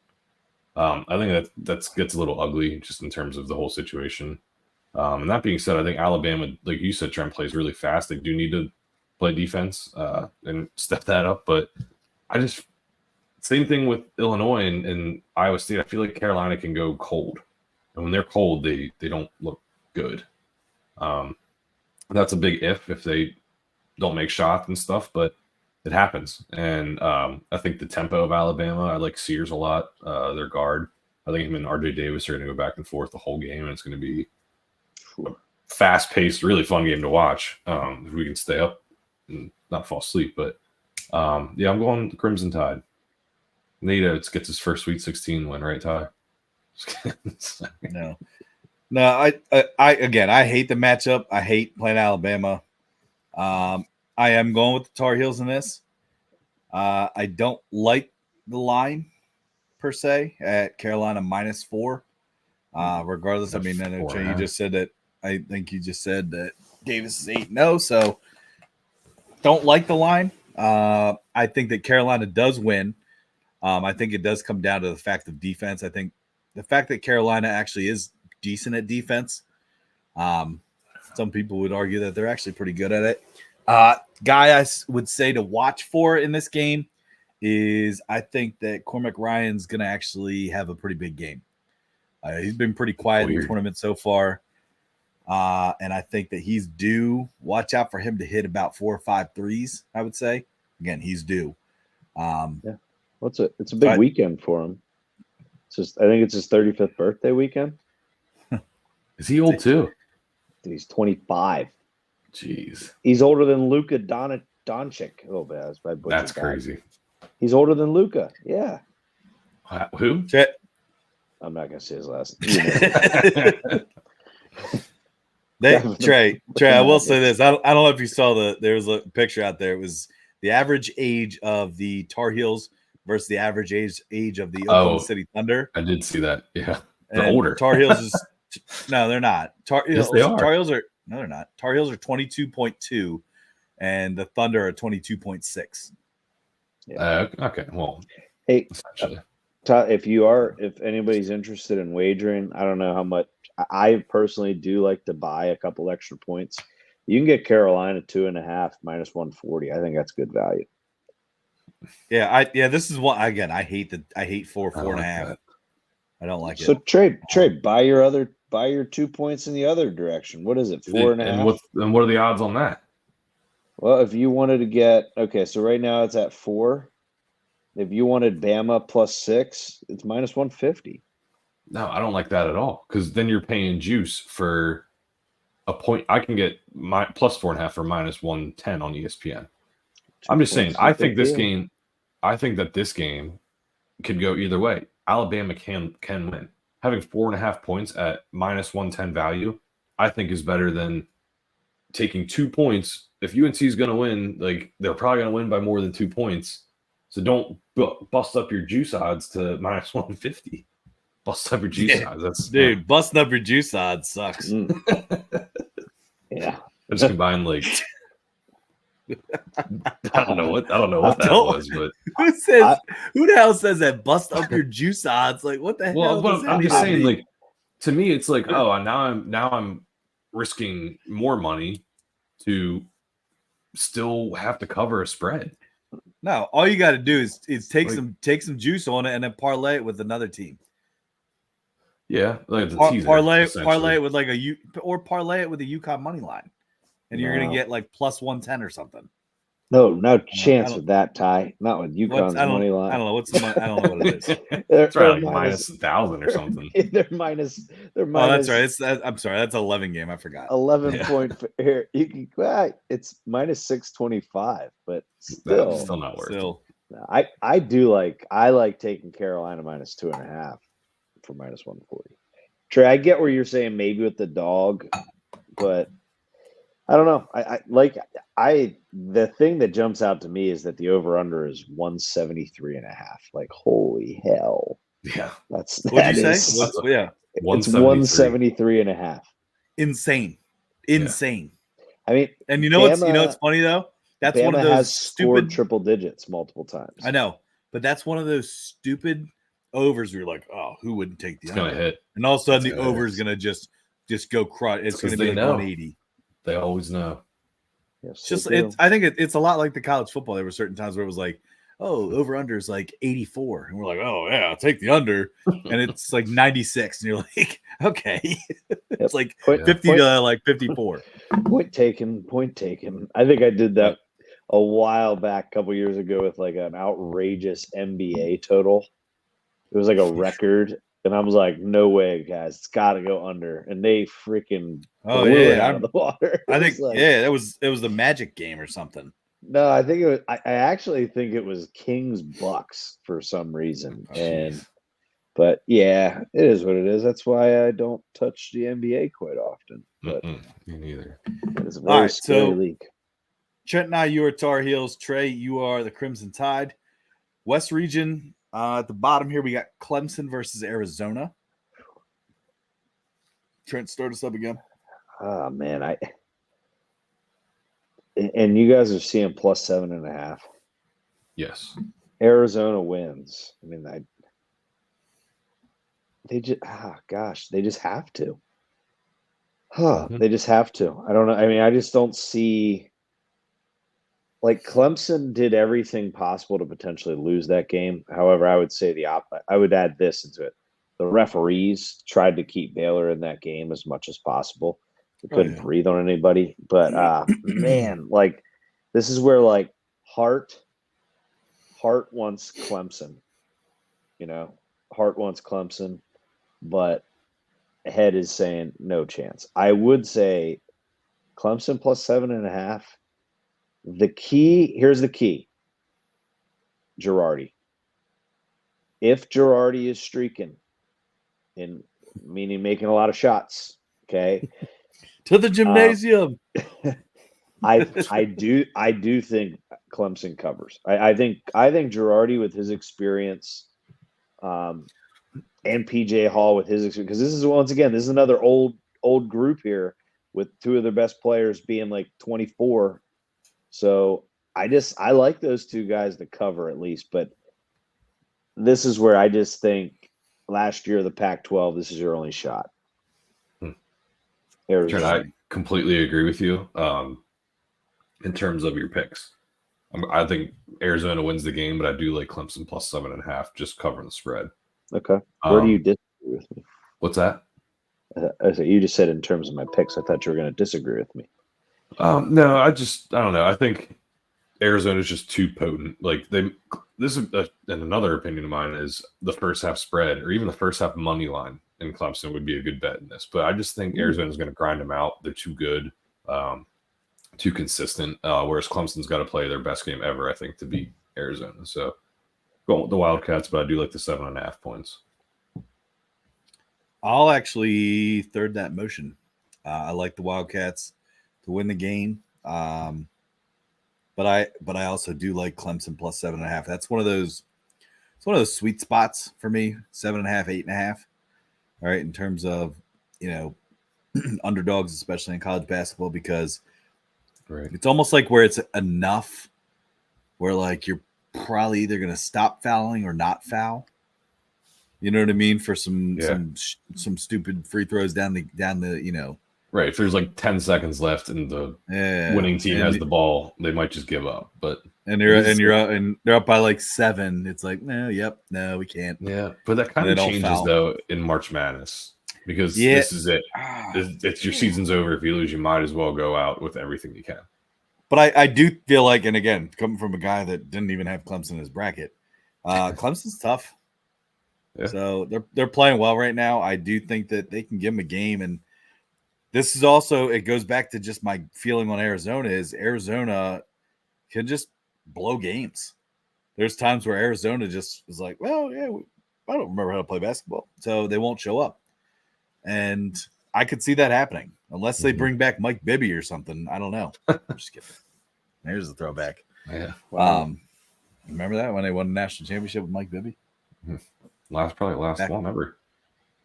I think that gets a little ugly just in terms of the whole situation. And that being said, I think Alabama, like you said, Trent, plays really fast. They do need to play defense and step that up. But same thing with Illinois and Iowa State. I feel like Carolina can go cold. And when they're cold, they don't look good. That's a big if they don't make shots and stuff, but it happens. And I think the tempo of Alabama, I like Sears a lot, their guard. I think him and RJ Davis are going to go back and forth the whole game, and it's going to be a fast-paced, really fun game to watch if we can stay up and not fall asleep. But, yeah, I'm going the Crimson Tide. Nate Oates gets his first Sweet 16 win, right, Ty? No, I hate the matchup. I hate playing Alabama. I am going with the Tar Heels in this. I don't like the line per se at Carolina -4. Regardless, I mean, I know Trey, you just said that. I think you just said that Davis is 8-0, so don't like the line. I think that Carolina does win. I think it does come down to the fact of defense. I think the fact that Carolina actually is decent at defense. Some people would argue that they're actually pretty good at it. Guy I would say to watch for in this game is I think that Cormac Ryan's going to actually have a pretty big game. He's been pretty quiet in the tournament so far. And I think that he's due. Watch out for him to hit about 4 or 5 threes, I would say. Again, he's due. Yeah. Well, it's a big weekend for him. I think it's his 35th birthday weekend. Is he old too? He's 25. Jeez. He's older than Luka Doncic. Oh, that's crazy. He's older than Luka. Yeah. Who? I'm not going to say his last name. Trey, I will say this. I don't know if you saw there was a picture out there. It was the average age of the Tar Heels versus the average age of the Oklahoma City Thunder. I did see that. Yeah. They're older. Tar Heels is no, they're not. Yes, they are. Tar Heels are no, they're not. Tar Heels are 22.2 and the Thunder are 22.6. Yeah. Okay. Well, hey, if anybody's interested in wagering, I don't know how much. I personally do like to buy a couple extra points. You can get Carolina 2.5 -140. I think that's good value. Yeah, this is what again. I hate 4.5. I don't like it. So Trey, buy your 2 points in the other direction. What is it? 4.5. And what are the odds on that? Well, if you wanted to get so right now it's at 4. If you wanted Bama +6, it's -150. No, I don't like that at all because then you're paying juice for a point. I can get my plus 4.5 or minus 110 on ESPN. I'm just saying. I think this game. I think that this game could go either way. Alabama can win. Having 4.5 points at minus 110 value, I think is better than taking 2 points. If UNC is going to win, like they're probably going to win by more than 2 points. So don't bust up your juice odds to minus 150. Bust up your juice odds. That's busting up your juice odds sucks. Yeah. I just combined like I don't know what that was, but who the hell says that? Bust up your juice odds? Like what the hell? Well, I'm just saying, like to me, it's like, oh, now I'm risking more money to still have to cover a spread. No, all you got to do is take some juice on it and then parlay it with another team. Yeah, like parlay it with like parlay it with a UConn money line, and you're gonna get like plus 110 or something. No chance with that, Ty. Not with UConn's money line. I don't know what's the money. I don't know what it is. It's probably like minus 1,000 or something. They're minus. Oh, that's right. I'm sorry. That's 11 game. I forgot. 11 point here. You can. It's minus 625, but still not worth it. I do like. I like taking Carolina minus 2.5 for minus 140. Trey, I get where you're saying maybe with the dog, but I don't know. The thing that jumps out to me is that the over under is 173.5. Like, holy hell. Yeah. What'd you say? It's 173.5. Insane. Yeah. I mean, and you know what's funny though? That's Bama one of those has stupid scored triple digits multiple times. I know, but that's one of those stupid overs where you're like, oh, who wouldn't take the under? Hit. And all of a sudden the over is gonna just go crush. It's gonna be like 180. They always know. Yes, I think it's a lot like the college football. There were certain times where it was like, oh, over under is like 84, and we're like, oh yeah, I'll take the under, and it's like 96, and you're like, okay, it's like 50 to like 54. Point taken. I think I did that a while back, a couple years ago, with like an outrageous NBA total. It was like a record, and I was like, no way, guys, it's got to go under, and they freaking blew it out of the water. I think it was the Magic game or something. No, I think it was. I actually think it was Kings Bucks for some reason, but yeah, it is what it is. That's why I don't touch the NBA quite often. But me neither. It is a very scary league. Trent and I, you are Tar Heels. Trey, you are the Crimson Tide. West Region. At the bottom here, we got Clemson versus Arizona. Trent, start us up again. Oh man, and you guys are seeing plus 7.5. Yes. Arizona wins. I mean, they just have to. They just have to. I don't know. I mean, I just don't see. Like Clemson did everything possible to potentially lose that game. However, I would say I would add this into it. The referees tried to keep Baylor in that game as much as possible. They couldn't breathe on anybody. But man, like this is where like Hart wants Clemson. You know, Hart wants Clemson, but Head is saying no chance. I would say Clemson plus 7.5. Here's the key. Girardi. If Girardi is streaking, meaning making a lot of shots, okay, to the gymnasium. I do think Clemson covers. I think Girardi with his experience, and PJ Hall with his experience, because this is another old group here with two of their best players being like 24. So I like those two guys to cover at least, but this is where I just think last year the Pac-12, this is your only shot. Arizona. I completely agree with you in terms of your picks. I think Arizona wins the game, but I do like Clemson plus 7.5, just covering the spread. Okay. Where do you disagree with me? What's that? You just said in terms of my picks. I thought you were going to disagree with me. No, I don't know. I think Arizona is just too potent. Like this is and another opinion of mine is the first half spread or even the first half money line and Clemson would be a good bet in this. But I just think Arizona's going to grind them out. They're too good, too consistent. Whereas Clemson's got to play their best game ever, I think, to beat Arizona. So going with the Wildcats, but I do like the 7.5 points. I'll actually third that motion. I like the Wildcats to win the game. But I also do like Clemson plus 7.5. That's one of those. It's one of those sweet spots for me. 7.5, 8.5. All right, in terms of underdogs, especially in college basketball, because it's almost like where it's enough, where like you're probably either going to stop fouling or not foul. You know what I mean? For some stupid free throws down the. Right. If there's like 10 seconds left and the winning team has the ball, they might just give up. But they're up by like 7. It's like, no, we can't. Yeah, but that kind of changes though in March Madness because this is it. It's your season's over. If you lose, you might as well go out with everything you can. But I do feel like, and again, coming from a guy that didn't even have Clemson in his bracket, Clemson's tough. Yeah. So they're playing well right now. I do think that they can give them a game, and this is also, it goes back to just my feeling on Arizona is Arizona can just blow games. There's times where Arizona just is like, well, yeah, I don't remember how to play basketball, so they won't show up. And I could see that happening unless they bring back Mike Bibby or something. I don't know. I'm just kidding. There's a throwback. Yeah. Wow. Remember that when they won the national championship with Mike Bibby? Probably last one ever.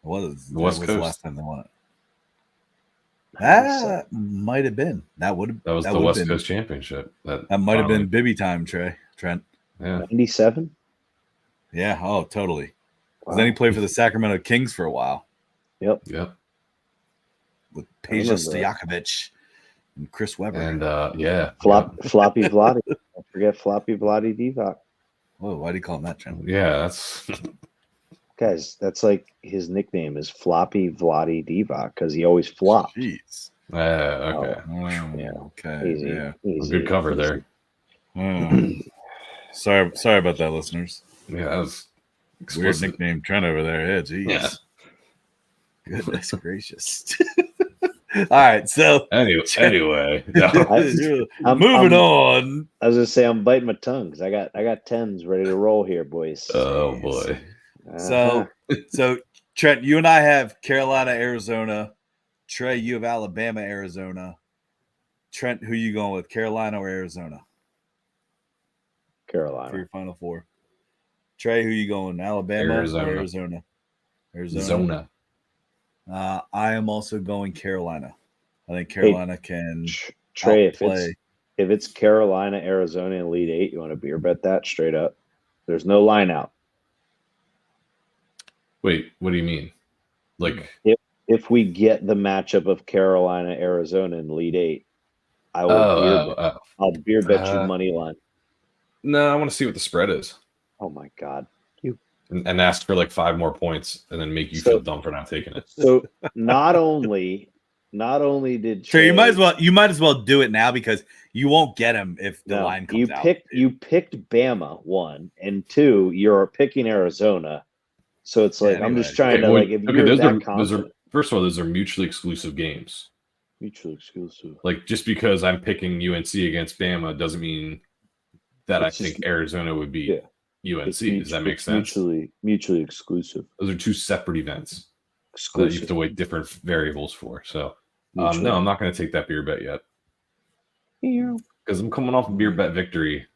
Was the West Coast. The last time they won it? That might have been. That was the West Coast championship. That might have been Bibby time, Trent. Yeah. 97? Yeah. Oh, totally. Wow. Then he played for the Sacramento Kings for a while. Yep. With Peja Stojakovic and Chris Webber. And Floppy Vladdy. Don't forget Floppy Vladdy Divac. Whoa, why do you call him that, Trent? Yeah, that's guys, that's like his nickname is Floppy Vladdy Divac because he always flopped. Jeez. Okay. Okay. Easy, yeah. easy, good cover there. Sorry about that, listeners. Yeah, that was weird nickname Trent over there. Yeah, geez. Yeah. Goodness gracious. All right, so anyway, moving on. I was gonna say I'm biting my tongue because I got tens ready to roll here, boys. Oh boy. So Trent, you and I have Carolina, Arizona. Trey, you have Alabama, Arizona. Trent, who you going with, Carolina or Arizona? Carolina. For your final four. Trey, who you going, Alabama or Arizona? Arizona. I am also going Carolina. I think Carolina can Trey, outplay. if it's Carolina, Arizona in Elite 8, you want to beer bet that straight up? There's no line out. Wait, what do you mean? Like if we get the matchup of Carolina, Arizona in Elite 8, I will I'll beer bet you money line. No, I want to see what the spread is. Oh my God. And ask for like 5 more points and then make you feel dumb for not taking it. So not only did Trey, you might as well do it now because you won't get him if the line comes out. You picked Bama 1 and 2. You're picking Arizona, so it's like I'm just trying to if you're that confident. First of all, those are mutually exclusive games. Mutually exclusive. Like just because I'm picking UNC against Bama doesn't mean that I think Arizona would be. UNC. Does that make sense? Mutually exclusive. Those are 2 separate events that you have to weigh different variables for. So, no, I'm not going to take that beer bet yet because I'm coming off a beer bet victory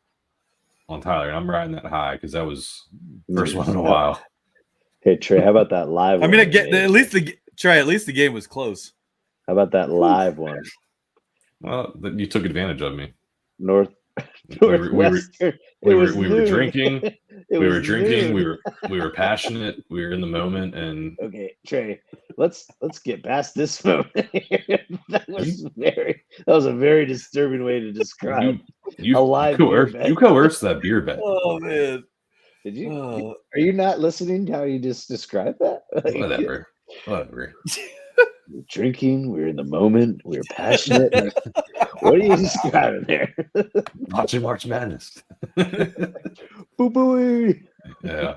on Tyler, and I'm riding that high because that was first one in a while. Hey Trey, how about that live? I mean, at least the game was close. How about that live one? Well, you took advantage of me. Northwestern. We were drinking. We were passionate. We were in the moment. And okay, Trey, let's get past this moment. That was a very disturbing way to describe you a live coerced that beer bet. Oh man, did you? Are you not listening to how you just described that? Whatever. We were drinking, we were in the moment, we were passionate. What are you describing there? Watching March Madness. Boo boo. Yeah.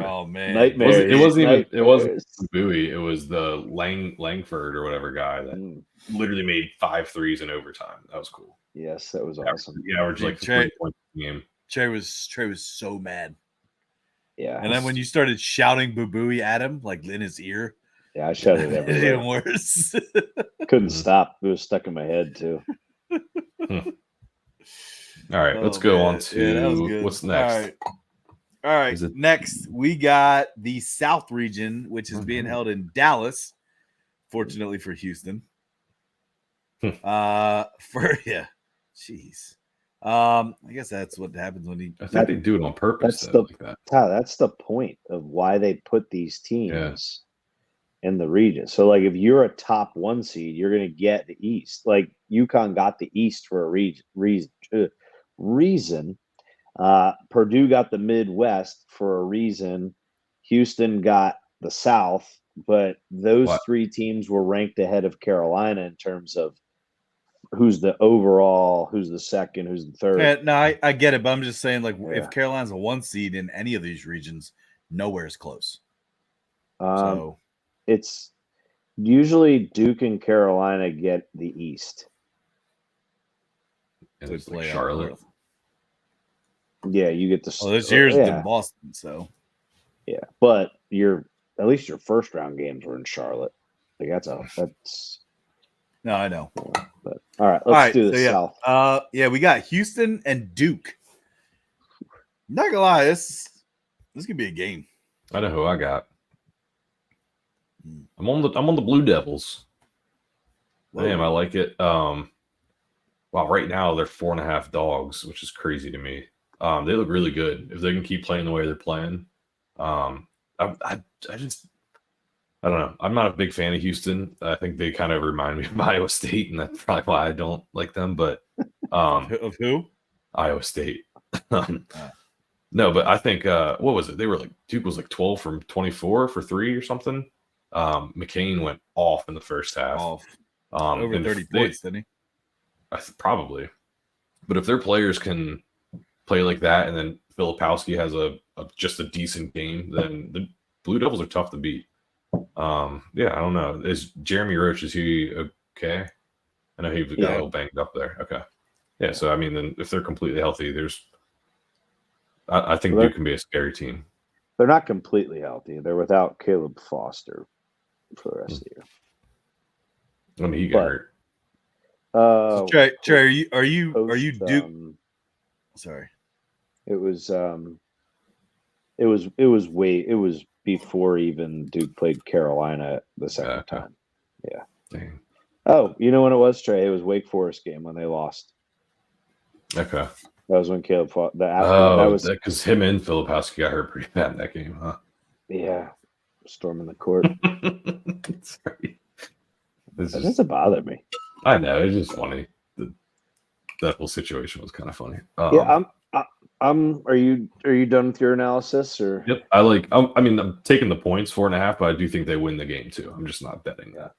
Oh man, Nightmares. It wasn't even Nightmares. Bowie. It was the Langford or whatever guy that literally made 5 threes in overtime. That was cool. Yes, that was awesome. He averaged like Trey- 3 points a game. Trey was so mad. Yeah. And then when you started shouting "Boo-Booey" at him, like in his ear, Yeah, I shouted it everywhere. even worse. Couldn't Mhm. stop. It was stuck in my head too. All right, let's go on to what's next. All right. Is it- Next, we got the South region, which is being held in Dallas. Fortunately for Houston. Jeez. I guess that's what happens when I think they do it on purpose. That's the point of why they put these teams in the region. So, like, if you're a top 1 seed, you're going to get the East. Like, UConn got the East for a reason. Purdue got the Midwest for a reason. Houston got the South, but those 3 teams were ranked ahead of Carolina in terms of who's the overall, who's the second, who's the third. Yeah, no, I get it, but I'm just saying, like, if Carolina's a 1 seed in any of these regions, nowhere's close. So it's usually Duke and Carolina get the East. And it's like Charlotte. Yeah, you get the. Well, this year's in Boston, so yeah, but at least your first round games were in Charlotte. Like that's. No, I know. But all right, let's do the South. We got Houston and Duke. Not gonna lie, this could be a game. I know who I got. I'm on the Blue Devils. Damn, I like it. Wow, right now they're 4.5 dogs, which is crazy to me. They look really good if they can keep playing the way they're playing. I don't know. I'm not a big fan of Houston. I think they kind of remind me of Iowa State, and that's probably why I don't like them. But of who? Iowa State. No, but I think what was it? They were like Duke was like 12 from 24 for 3 or something. McCain went off in the first half. Over 30 points, didn't he? Probably. But if their players can play like that, and then Filipowski has just a decent game, then the Blue Devils are tough to beat. I don't know. Is Jeremy Roach, is he okay? I know he got a little banged up there. Okay. Yeah, so I mean, then if they're completely healthy, I think Duke can be a scary team. They're not completely healthy. They're without Caleb Foster for the rest of the year. I mean, he got hurt. So Trey, are you Duke? Sorry. It was before even Duke played Carolina the second time. Yeah. Dang. Oh, you know when it was, Trey? It was Wake Forest game when they lost. Okay. That was when Caleb fought. That was because him and Filipowski got hurt pretty bad in that game, huh? Yeah. Storming the court. Sorry. That doesn't bother me. I know. It's just funny. That whole situation was kind of funny. Are you done with your analysis or? Yep. I'm taking the points 4.5, but I do think they win the game too. I'm just not betting that.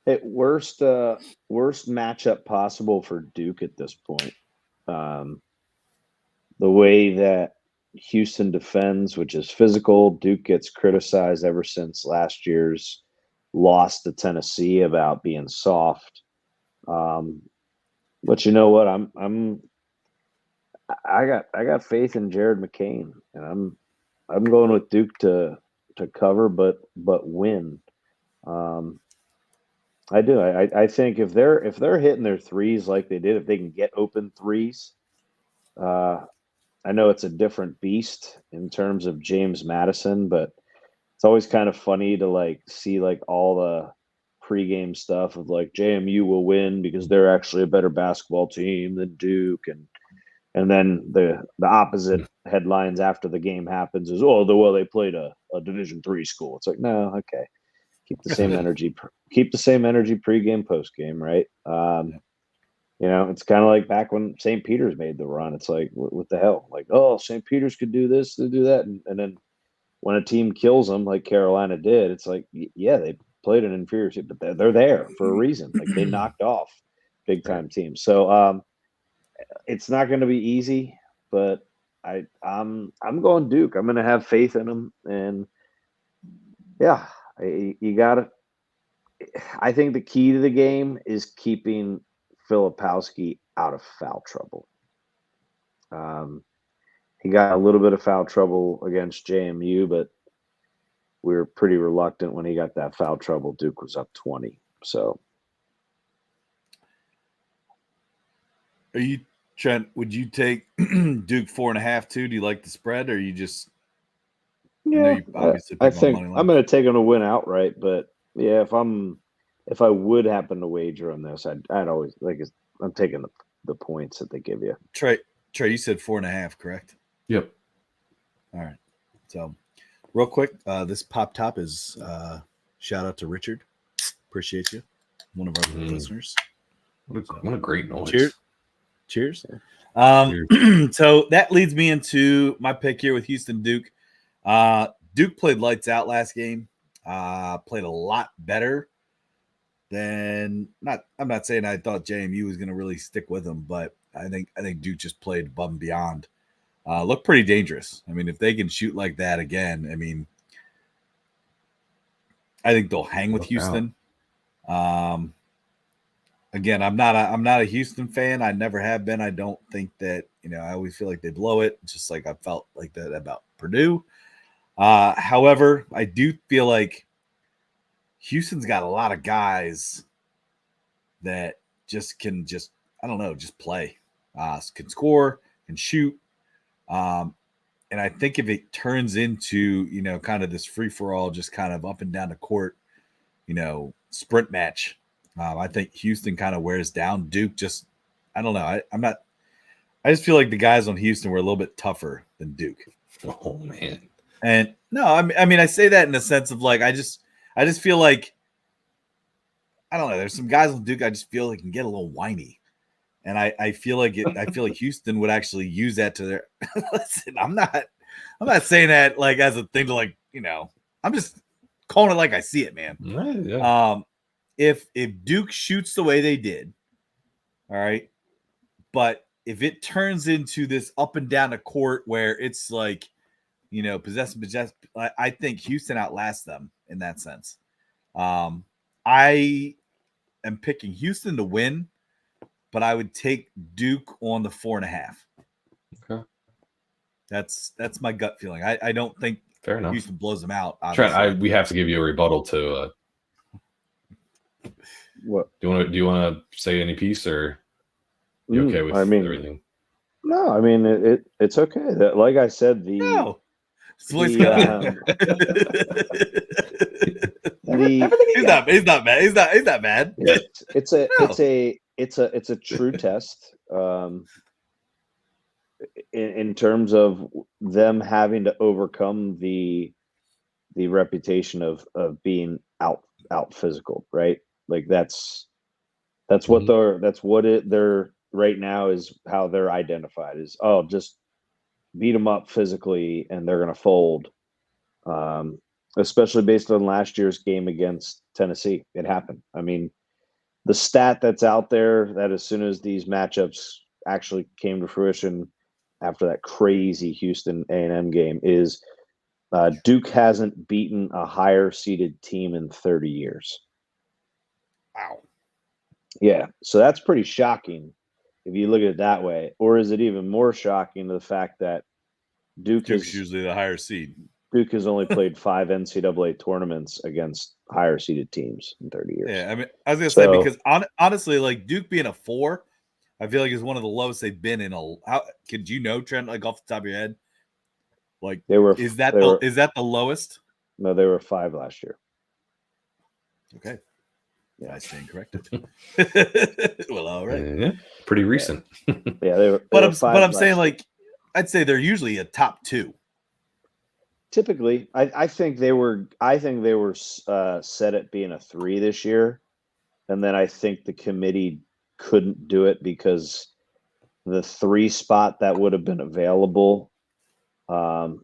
Hey, worst matchup possible for Duke at this point. The way that Houston defends, which is physical, Duke gets criticized ever since last year's loss to Tennessee about being soft. But you know what? I got faith in Jared McCain, and I'm going with Duke to cover, but win. I do. I think if they're hitting their threes like they did, if they can get open threes, I know it's a different beast in terms of James Madison, but it's always kind of funny to see all the pregame stuff of JMU will win because they're actually a better basketball team than Duke, and then the opposite headlines after the game happens is they played a Division III school. It's like, no, okay, keep the same energy pregame, postgame, right? It's kind of like back when St. Peter's made the run. It's like, what the hell? St. Peter's could do this, they do that, and then when a team kills them like Carolina did, it's like, yeah, they played an inferior team, but they're there for a reason. They knocked off big time teams. So it's not going to be easy, but I'm going Duke. I'm going to have faith in them, and yeah, you got to. I think the key to the game is keeping Filipowski out of foul trouble. He got a little bit of foul trouble against JMU, but we were pretty reluctant when he got that foul trouble. Duke was up 20. So, Are you, Trent? Would you take Duke 4.5 too? Do you like the spread, or you just? I know yeah, you obviously I pick on the think money line. I'm going to take him to win outright. But yeah, if I would happen to wager on this, I'd always I'm taking the points that they give you. Trey, you said 4.5, correct? Yep. All right. So, real quick, this pop top is shout out to Richard. Appreciate you, one of our listeners. What a great noise. Cheers. Cheers. So that leads me into my pick here with Houston Duke. Duke played lights out last game. Played a lot better than I'm not saying I thought JMU was going to really stick with them, but I think Duke just played above and beyond. Looked pretty dangerous. I mean, if they can shoot like that again, I mean, I think they'll hang with Houston. Again, I'm not a Houston fan. I never have been. I don't think that, I always feel like they blow it, just like I felt like that about Purdue. However, I do feel like Houston's got a lot of guys that can I don't know, just play, can score, can shoot. And I think if it turns into, kind of this free for all, just kind of up and down the court, sprint match, I think Houston kind of wears down Duke. Just, I don't know. I just feel like the guys on Houston were a little bit tougher than Duke. Oh man. And no, I mean, I say that in the sense of like, I just feel like, I don't know. There's some guys on Duke I just feel like can get a little whiny, and I feel like Houston would actually use that to their. Listen, I'm not saying that like as a thing to like, I'm just calling it like I see it, man. Right, yeah. If Duke shoots the way they did, all right, but if it turns into this up and down the court where it's like, possess, I think Houston outlasts them in that sense. I am picking Houston to win, but I would take Duke on the 4.5. Okay. That's my gut feeling. I don't think Fair enough. Houston blows them out. Obviously. Trent, we have to give you a rebuttal to. What do you want to say any piece, or you okay with everything? No, I mean it's okay. That, like I said, no. He's not bad. Yeah, it's a true test. In terms of them having to overcome the reputation of being out physical, right? Like that's what they're right now is how they're identified is, just beat them up physically and they're going to fold. Especially based on last year's game against Tennessee. It happened. I mean, the stat that's out there that as soon as these matchups actually came to fruition after that crazy Houston A&M game is Duke hasn't beaten a higher seeded team in 30 years. Wow. Yeah. So that's pretty shocking if you look at it that way. Or is it even more shocking to the fact that Duke's usually the higher seed. Duke has only played 5 NCAA tournaments against higher seeded teams in 30 years. Yeah, I mean, I was gonna say because honestly, like Duke being a 4, I feel like is one of the lowest they've been in a. Could you know, Trent, like off the top of your head? Like is that the lowest? No, they were 5 last year. Okay. Yeah, I stand corrected. Well, all right. Yeah, pretty recent. Yeah, they were. But I'm saying like, I'd say they're usually a top 2. Typically, I think they were set at being a 3 this year, and then I think the committee couldn't do it because the 3 spot that would have been available. I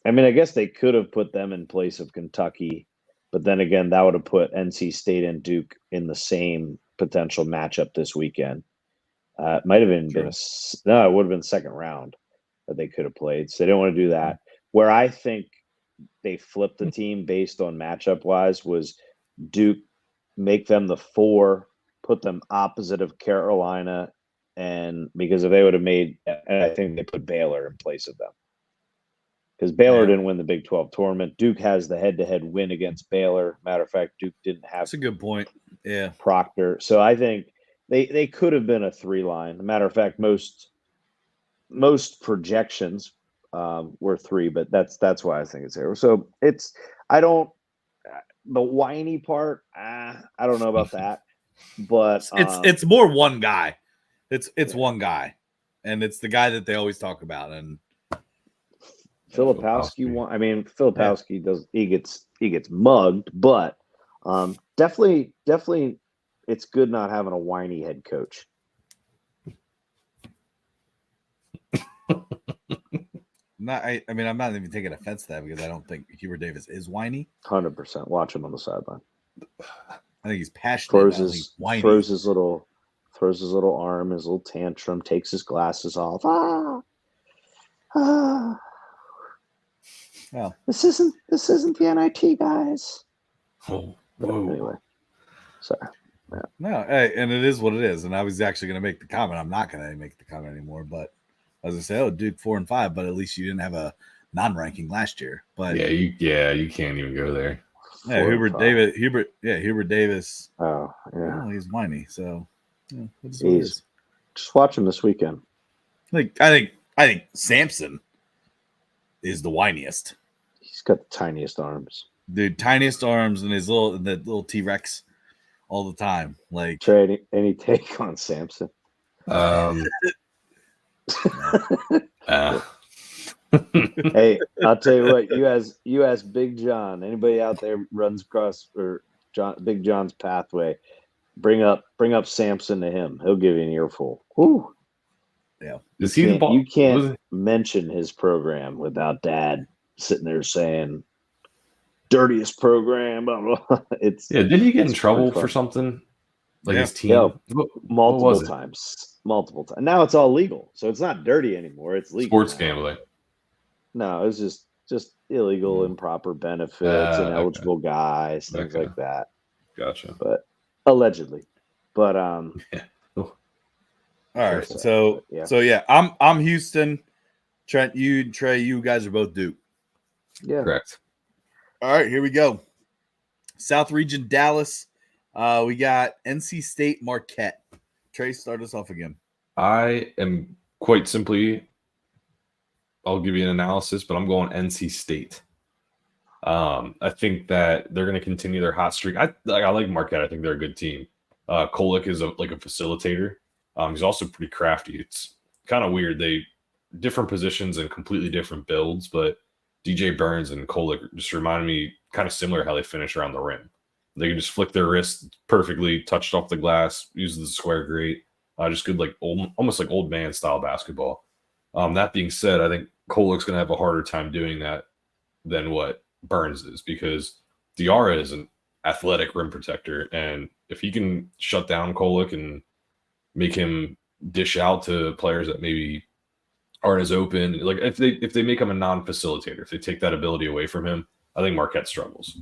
mean, I guess they could have put them in place of Kentucky, but then again, that would have put NC State and Duke in the same potential matchup this weekend. It might have been it would have been second round. that they could have played. So they didn't want to do that. Where I think they flipped the team based on matchup wise was Duke, make them the 4, put them opposite of Carolina, and because if they would have made, and I think they put Baylor in place of them. Because Baylor didn't win the Big 12 tournament. Duke has the head-to-head win against Baylor. Matter of fact, Duke didn't have That's a good point. Yeah. Proctor. So I think they could have been a 3-line. Matter of fact, most projections were 3, but that's why I think it's there. So it's the whiny part. I don't know about that, but It's more one guy. It's one guy, and it's the guy that they always talk about. And Filipowski won. I mean, Filipowski does. He gets mugged, but definitely, it's good not having a whiny head coach. I mean, I'm not even taking offense to that because I don't think Hubert Davis is whiny. 100%. Watch him on the sideline. I think he's passionate. Throws his little arm, his little tantrum, takes his glasses off. Well, this isn't the NIT, guys. Oh, but anyway, sorry. Yeah. No, hey, and it is what it is. And I was actually going to make the comment. I'm not going to make the comment anymore. But as I say, Duke 4-5, but at least you didn't have a non-ranking last year. But you can't even go there. Yeah, Hubert Davis. Oh, yeah. Well, he's whiny. So just watch him this weekend. I think Sampson is the whiniest. He's got the tiniest arms. Dude, tiniest arms and his little T-Rex all the time. Like, Trey, any take on Sampson? Hey, I'll tell you what. You ask Big John. Anybody out there runs across Big John's pathway, bring up Sampson to him. He'll give you an earful. Whoo. Yeah. Is he the ball? You can't mention his program without Dad sitting there saying dirtiest program. Blah, blah. Did he get in trouble for something? Like his team? Yeah, multiple times. Now it's all legal, so it's not dirty anymore. It's legal. Sports gambling. No, it's just illegal, improper benefits, ineligible guys, things like that. Gotcha. But allegedly. But all right. So I'm Houston. Trent, Trey, you guys are both Duke. Yeah. Correct. All right, here we go. South Region Dallas. We got NC State Marquette. Trey, start us off again. I am quite simply, I'll give you an analysis, but I'm going NC State. I think that they're going to continue their hot streak. I like Marquette. I think they're a good team. Kolek is like a facilitator. He's also pretty crafty. It's kind of weird. They different positions and completely different builds, but DJ Burns and Kolek just remind me kind of similar how they finish around the rim. They can just flick their wrist perfectly, touched off the glass, uses the square great. Just good, almost like old man style basketball. That being said, I think Kolek's going to have a harder time doing that than what Burns is because Diarra is an athletic rim protector. And if he can shut down Kolek and make him dish out to players that maybe aren't as open, like if they make him a non-facilitator, if they take that ability away from him, I think Marquette struggles.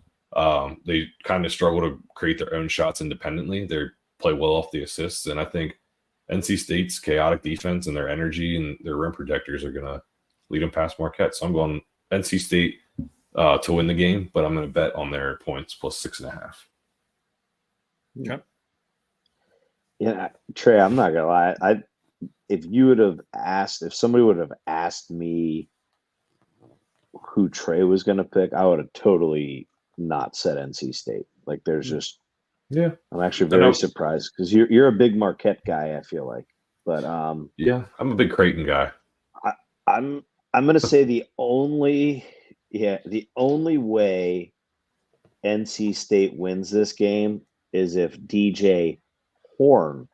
They kind of struggle to create their own shots independently. They play well off the assists, and I think NC State's chaotic defense and their energy and their rim protectors are going to lead them past Marquette. So I'm going NC State to win the game, but I'm going to bet on their points plus 6.5. Okay. Yeah, Trey, I'm not gonna lie. If somebody would have asked me who Trey was going to pick, I would have totally not said NC State. Like, there's just, I'm actually very surprised because you're a big Marquette guy, I feel like. But I'm a big Creighton guy. I'm going to say the only way NC State wins this game is if DJ Horn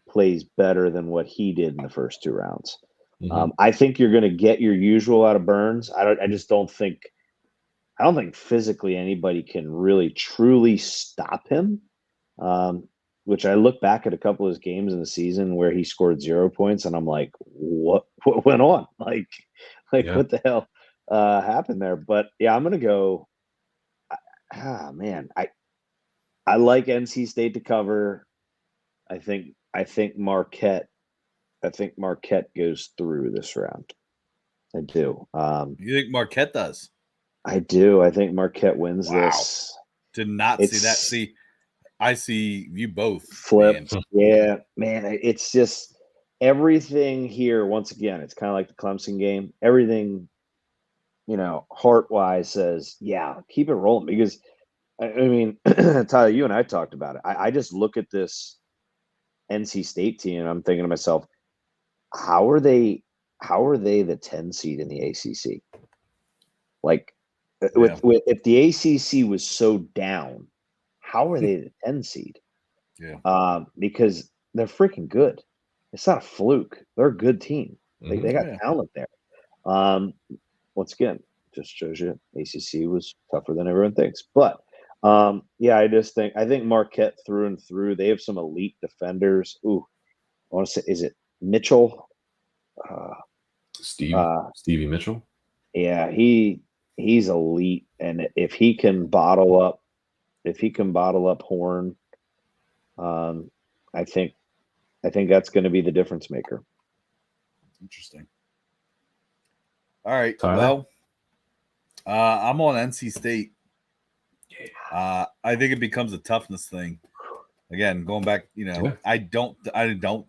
plays better than what he did in the first 2 rounds. Mm-hmm. I think you're going to get your usual out of Burns. I don't think physically anybody can really truly stop him. Which I look back at a couple of his games in the season where he scored 0 points, and I'm like, what went on? like what the hell happened there? But yeah, I'm gonna go. Man, I like NC State to cover. I think Marquette. I think Marquette goes through this round. I do. You think Marquette does? I do. I think Marquette wins Wow. this. Did not see that. See, I see you both flipped. man. Yeah, man. It's just everything here. Once again, it's kind of like the Clemson game. Everything, heart wise says, yeah, keep it rolling because I mean, Tyler, you and I talked about it. I just look at this NC State team and I'm thinking to myself, how are they the 10 seed in the ACC? Like with if the ACC was so down, how are they the 10 seed? Yeah. Because they're freaking good. It's not a fluke. They're a good team. They got talent there. Once again, just shows you ACC was tougher than everyone thinks. But yeah, I think Marquette through and through. They have some elite defenders. Ooh, I want to say, is it Mitchell? Stevie Mitchell. Yeah, he's elite, and if he can bottle up Horn, I think that's going to be the difference maker. Interesting. All right. Tyler? Well, I'm on NC State. I think it becomes a toughness thing. Again, going back, I don't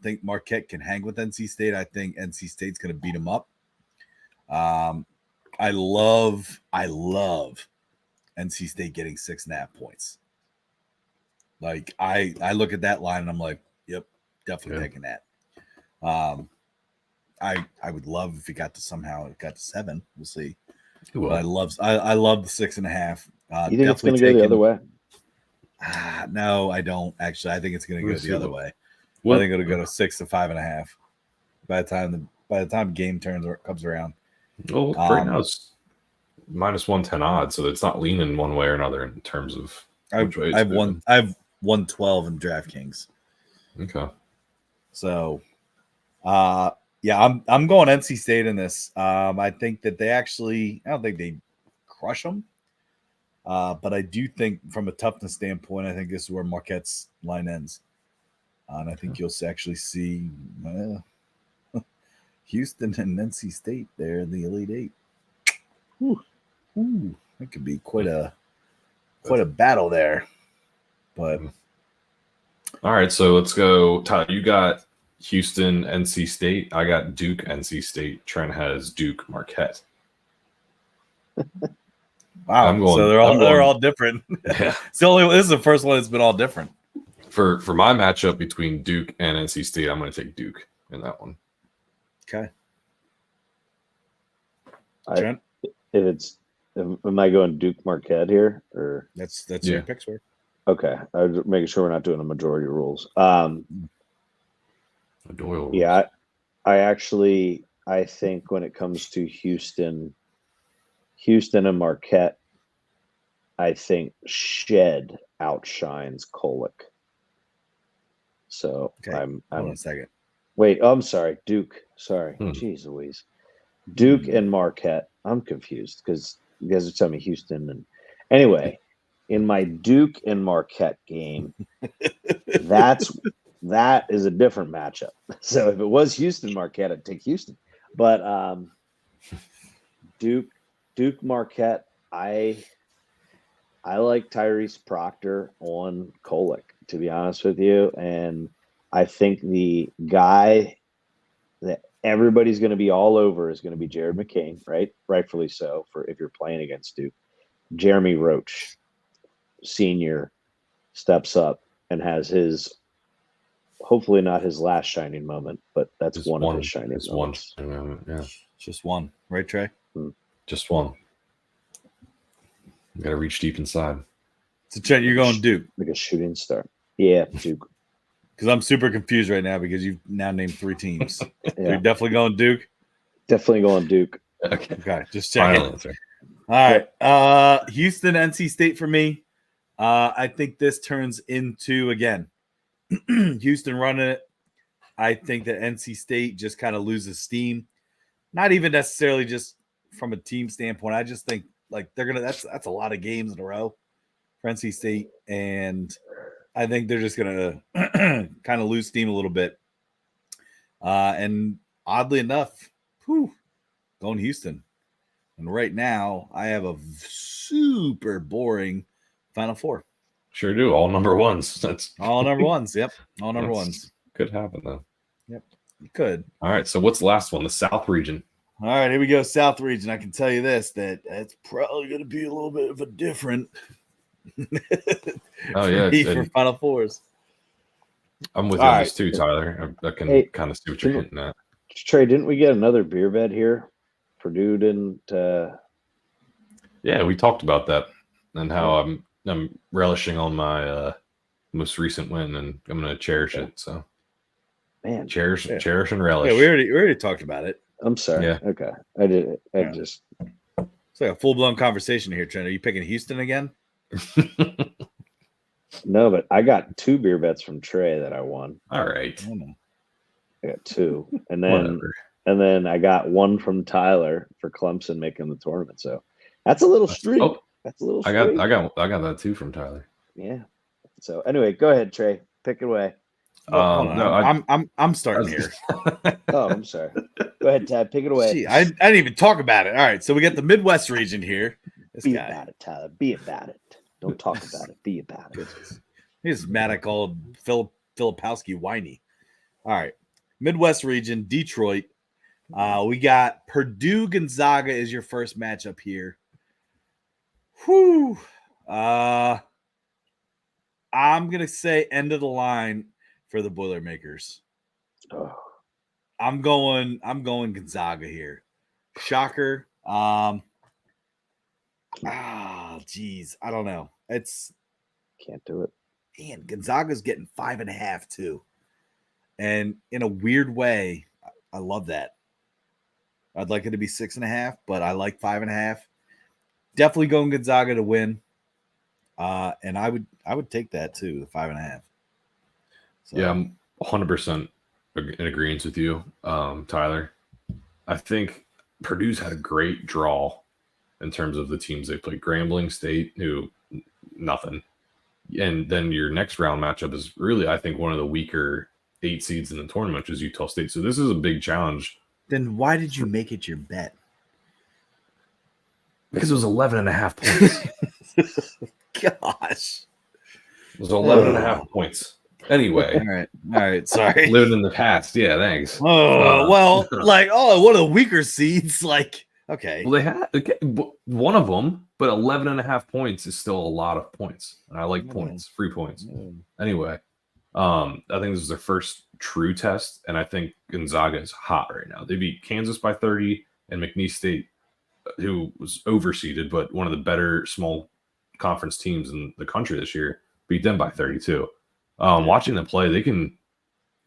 think Marquette can hang with NC State. I think NC State's going to beat them up. I love NC State getting 6.5 points. Like I look at that line and I'm like, yep, definitely taking that. I would love if it got to 7. We'll see. But I love the 6.5. You think it's going to go the other way? No, I don't actually. I think it's going to go the other way. I think it'll go to 6 to 5.5 by the time game comes around. Well, right now it's minus 110 odds, so it's not leaning one way or another in terms of which way it's moving. I've 112 in DraftKings. Okay. So, yeah, I'm going NC State in this. I think that I don't think they crush them. But I do think from a toughness standpoint, I think this is where Marquette's line ends. And I think you'll actually see Houston and NC State there in the Elite Eight. Ooh, that could be quite a battle there. But all right, so let's go. Tyler, you got Houston, NC State. I got Duke, NC State. Trent has Duke, Marquette. Wow, so they're all different. Yeah. This is the first one that's been all different. For my matchup between Duke and NC State, I'm going to take Duke in that one. Okay. Trent? Am I going Duke Marquette here, or that's your picks for? Okay, I was making sure we're not doing a majority rules. Doyle. Yeah, I think when it comes to Houston and Marquette, I think Shed outshines Kolek. So okay. Hold on a second. Wait, I'm sorry, Duke. Sorry, Jeez Louise. Duke and Marquette. I'm confused because you guys are telling me Houston and anyway. In my Duke and Marquette game, that is a different matchup. So if it was Houston Marquette, I'd take Houston. But Duke Marquette, I like Tyrese Proctor on Kolek, to be honest with you. And I think the guy that everybody's going to be all over is going to be Jared McCain, right? Rightfully so, for if you're playing against Duke. Jeremy Roach, senior, steps up and has his, hopefully not his last shining moment, but that's just one of his shining moments. Yeah. Just one, right, Trey? Just one. You got to reach deep inside. So, Trent, you're going Duke. Like a shooting star. Yeah, Duke. Because I'm super confused right now because you've now named 3 teams. Yeah. So you're definitely going Duke? Definitely going Duke. Okay, just checking. All right. Houston, NC State for me. I think this turns into, again, Houston running it. I think that NC State just kind of loses steam. not even necessarily just from a team standpoint. I just think like they're gonna. That's a lot of games in a row for NC State, and I think they're just gonna kind of lose steam a little bit. And oddly enough, going Houston. And right now, I have a super boring Final Four. Sure do. All number ones. That's all number ones. Yep, all number ones. Could happen though. Yep, it could. All right. So what's the last one? The South region. All right, here we go. South region. I can tell you this: that it's probably going to be a little bit of a different. Oh yeah, for Final Fours. I'm with you on this too, Tyler. I can kind of see what you're hinting at. Trey, didn't we get another beer bet here? Purdue didn't. Yeah, we talked about that and how I'm relishing on my most recent win, and I'm going to cherish it. So, man, cherish and relish. Yeah, we already talked about it. I'm sorry. Yeah. Okay, I did it. I just. It's like a full blown conversation here, Trent. Are you picking Houston again? No, but I got 2 beer bets from Trey that I won. All right. I got 2, and then I got 1 from Tyler for Clemson making the tournament. So that's a little streak. That's a little streak. I got that too from Tyler. Yeah. So anyway, go ahead, Trey. Pick it away. I'm starting here. Oh, I'm sorry. Go ahead, Tad. Pick it away. Gee, I didn't even talk about it. All right, so we got the Midwest region here. About it, Tyler. Be about it. Don't talk about it. Be about it. He's mad I called Filipowski whiny. All right. Midwest region, Detroit. We got Purdue Gonzaga is your first matchup here. Whew. I'm gonna say end of the line for the Boilermakers. Oh. I'm going Gonzaga here. Shocker. Geez, I don't know. Can't do it. Man, Gonzaga's getting 5.5 too. And in a weird way, I love that. I'd like it to be 6.5, but I like 5.5. Definitely going Gonzaga to win. And I would take that too, the 5.5. So. Yeah, I'm 100% in agreement with you, Tyler. I think Purdue's had a great draw in terms of the teams they played. Grambling State, who nothing. And then your next round matchup is really, I think, one of the weaker 8 seeds in the tournament, which is Utah State. So this is a big challenge. Then why did you make it your bet? Because it was 11.5 points. Gosh. It was 11.5 points. Anyway. All right. Sorry. Living in the past. Yeah, thanks. One of the weaker seeds. Like, okay. Well, they had one of them, but 11.5 points is still a lot of points. And I like points, free points. Anyway, I think this is their first true test, and I think Gonzaga is hot right now. They beat Kansas by 30, and McNeese State, who was overseeded, but one of the better small conference teams in the country this year, beat them by 32. Watching them play, they can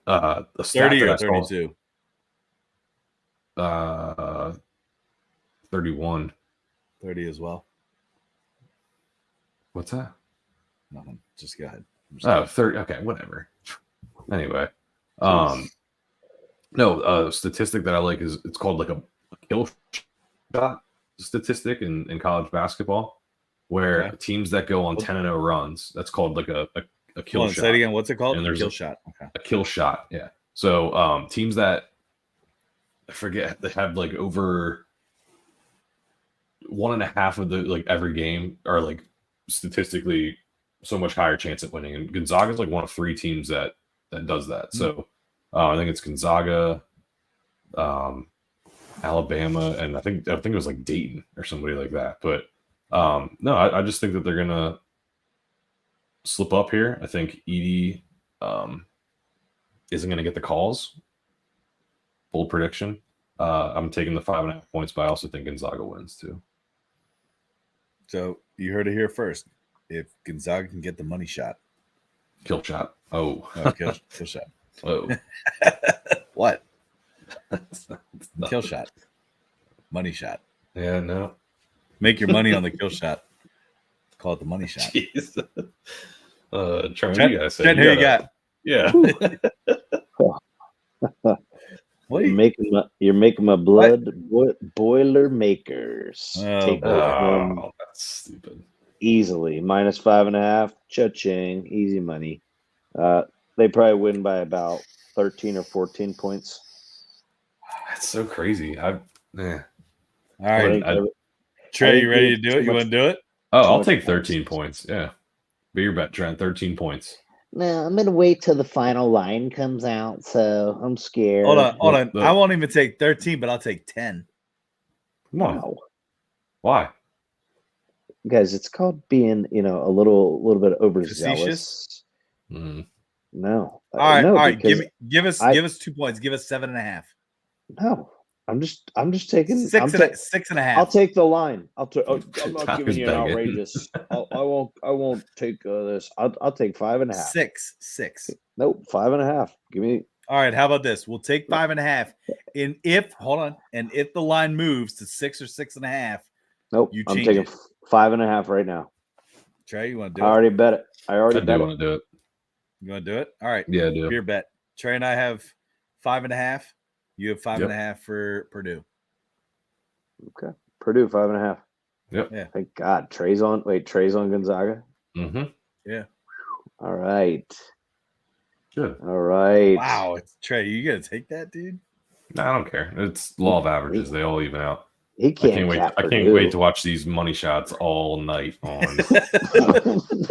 30 or 32. 31. 30 as well. What's that? Nothing. Just go ahead. 30. Okay, whatever. Anyway, statistic that I like is it's called like a kill shot statistic in college basketball, where teams that go on 10-0 runs, that's called like a kill shot. Say it again. What's it called? And there's kill shot. Okay. A kill shot. Yeah. So teams that I forget, they have like over 1.5 of the like every game are like statistically so much higher chance at winning. And Gonzaga is like one of 3 teams that does that. So I think it's Gonzaga, Alabama, and I think it was like Dayton or somebody like that. But no, I just think that they're gonna slip up here. I think Edey isn't gonna get the calls. Bold prediction. I'm taking the 5.5 points, but I also think Gonzaga wins too. So you heard it here first. If Gonzaga can get the money shot. Kill shot. Oh, kill shot. Oh. What? Kill shot. Money shot. Yeah, no. Make your money on the kill shot. Call it the money shot. Jeez. Trent, you got? Yeah. What? You're making my blood boiler makers. Oh, Take boy. this one Oh, that's stupid. easily. -5.5. Cha-ching. Easy money. They probably win by about 13 or 14 points. That's so crazy. All right, I Trey, you ready to do it? You want to do it? I'll take 13 points. Yeah. Be your bet, Trent. 13 points. No, I'm gonna wait till the final line comes out, so I'm scared. Hold on. I won't even take 13, but I'll take 10. Come on. Wow. Why? Guys, it's called being, a little bit overzealous. Mm. No. All right, no, all right. because Give us 2 points. Give us 7.5. no. I'm just taking 6.5. I'll take the line. I'm not Tyler's giving you an begging. outrageous. I won't take this. I'll take 5.5. 6. Nope, 5.5. Give me. All right, how about this? We'll take 5.5. And if the line moves to 6 or 6.5, Nope, you I'm change taking it. 5.5 right now. Trey, you want to I do it? already bet it. I I already do bet want it. to do it. You want to do it? All right. Yeah, I do. Beer bet. Trey and I have 5.5. You have 5.5 for Purdue. Okay, Purdue 5.5. Yep. Yeah. Thank God. Trey's on Gonzaga. Mm-hmm. Yeah. All right. Good. All right. Wow, Trey, you gonna take that, dude? No, I don't care. It's law of averages. They all even out. He I can't can't wait. cap I can't Purdue. wait to watch these money shots all night on.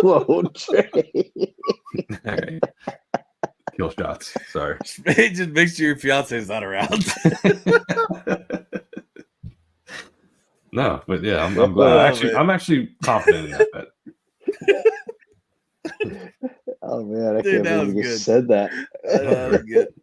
Whoa, Trey. All right. Kill shots. Sorry. Just make sure your fiance is not around. No, but yeah, I'm glad. I'm actually confident in that bet. Oh man, I Dude, can't that believe was you good. just said that. That was good.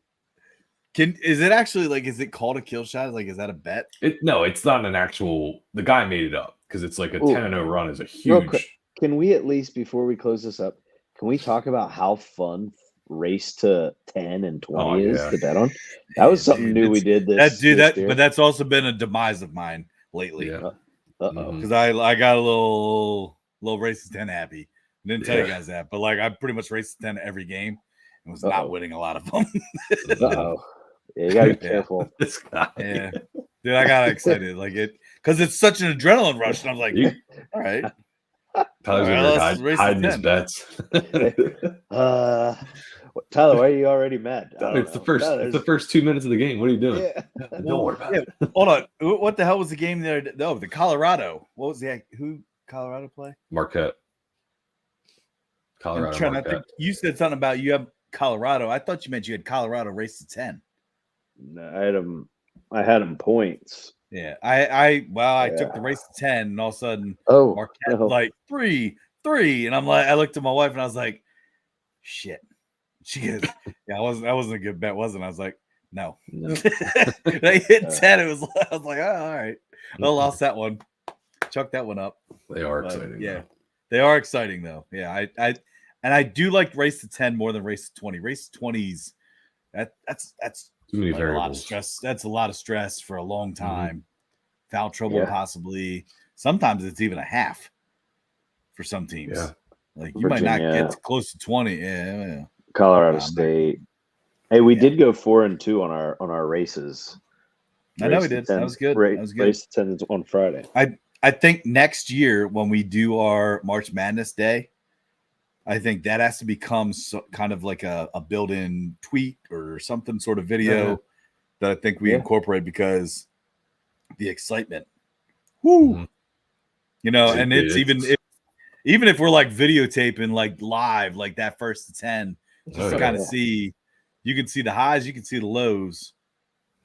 Is it actually is it called a kill shot? Like, is that a bet? No, it's not an actual. The guy made it up because it's like a 10-0 run is a Real quick, huge. can we at least, before we close this up, can we talk about how fun race to 10 and 20 is to bet on? That was something new we did this year. But that's also been a demise of mine lately. Yeah. Because I got a little race to 10 happy. Didn't tell you guys that, but I pretty much raced to 10 every game and was not winning a lot of them. Yeah, you gotta be careful. This guy. Yeah. Dude, I got excited. Because it's such an adrenaline rush. And I was like, all right. Tyler's over here hiding his bets. Tyler, why are you already mad? It's the first 2 minutes of the game. What are you doing? Yeah. Don't worry about it. Hold on. What the hell was the game there? No, the Colorado. What was who Colorado play? Marquette. Colorado. I think you said something about you have Colorado. I thought you meant you had Colorado race to 10. No, I had them points. Yeah. I took the race to 10 and all of a sudden Marquette 3-3. And I looked at my wife and I was like, shit. She goes, that wasn't a good bet, wasn't it? I was like, no. They hit 10. I was like, oh, all right. I lost that one. Chuck that one up. They are exciting. Yeah. They are exciting though. Yeah. I do like race to 10 more than race to 20. Race to 20s, that's too many variables. A lot of stress. That's a lot of stress for a long time. Foul trouble possibly. Sometimes it's even a half for some teams. Yeah. You might not get close to 20. Yeah. Colorado State. Hey, we did go 4-2 on our races. I know we did. That was good. That was good. Race to 10 on Friday. I think next year when we do our March Madness Day, I think that has to become kind of like a built-in tweet or something sort of video that I think we incorporate because the excitement. Woo! And it's even if we're videotaping live that first to 10, just to kind of see, you can see the highs, you can see the lows.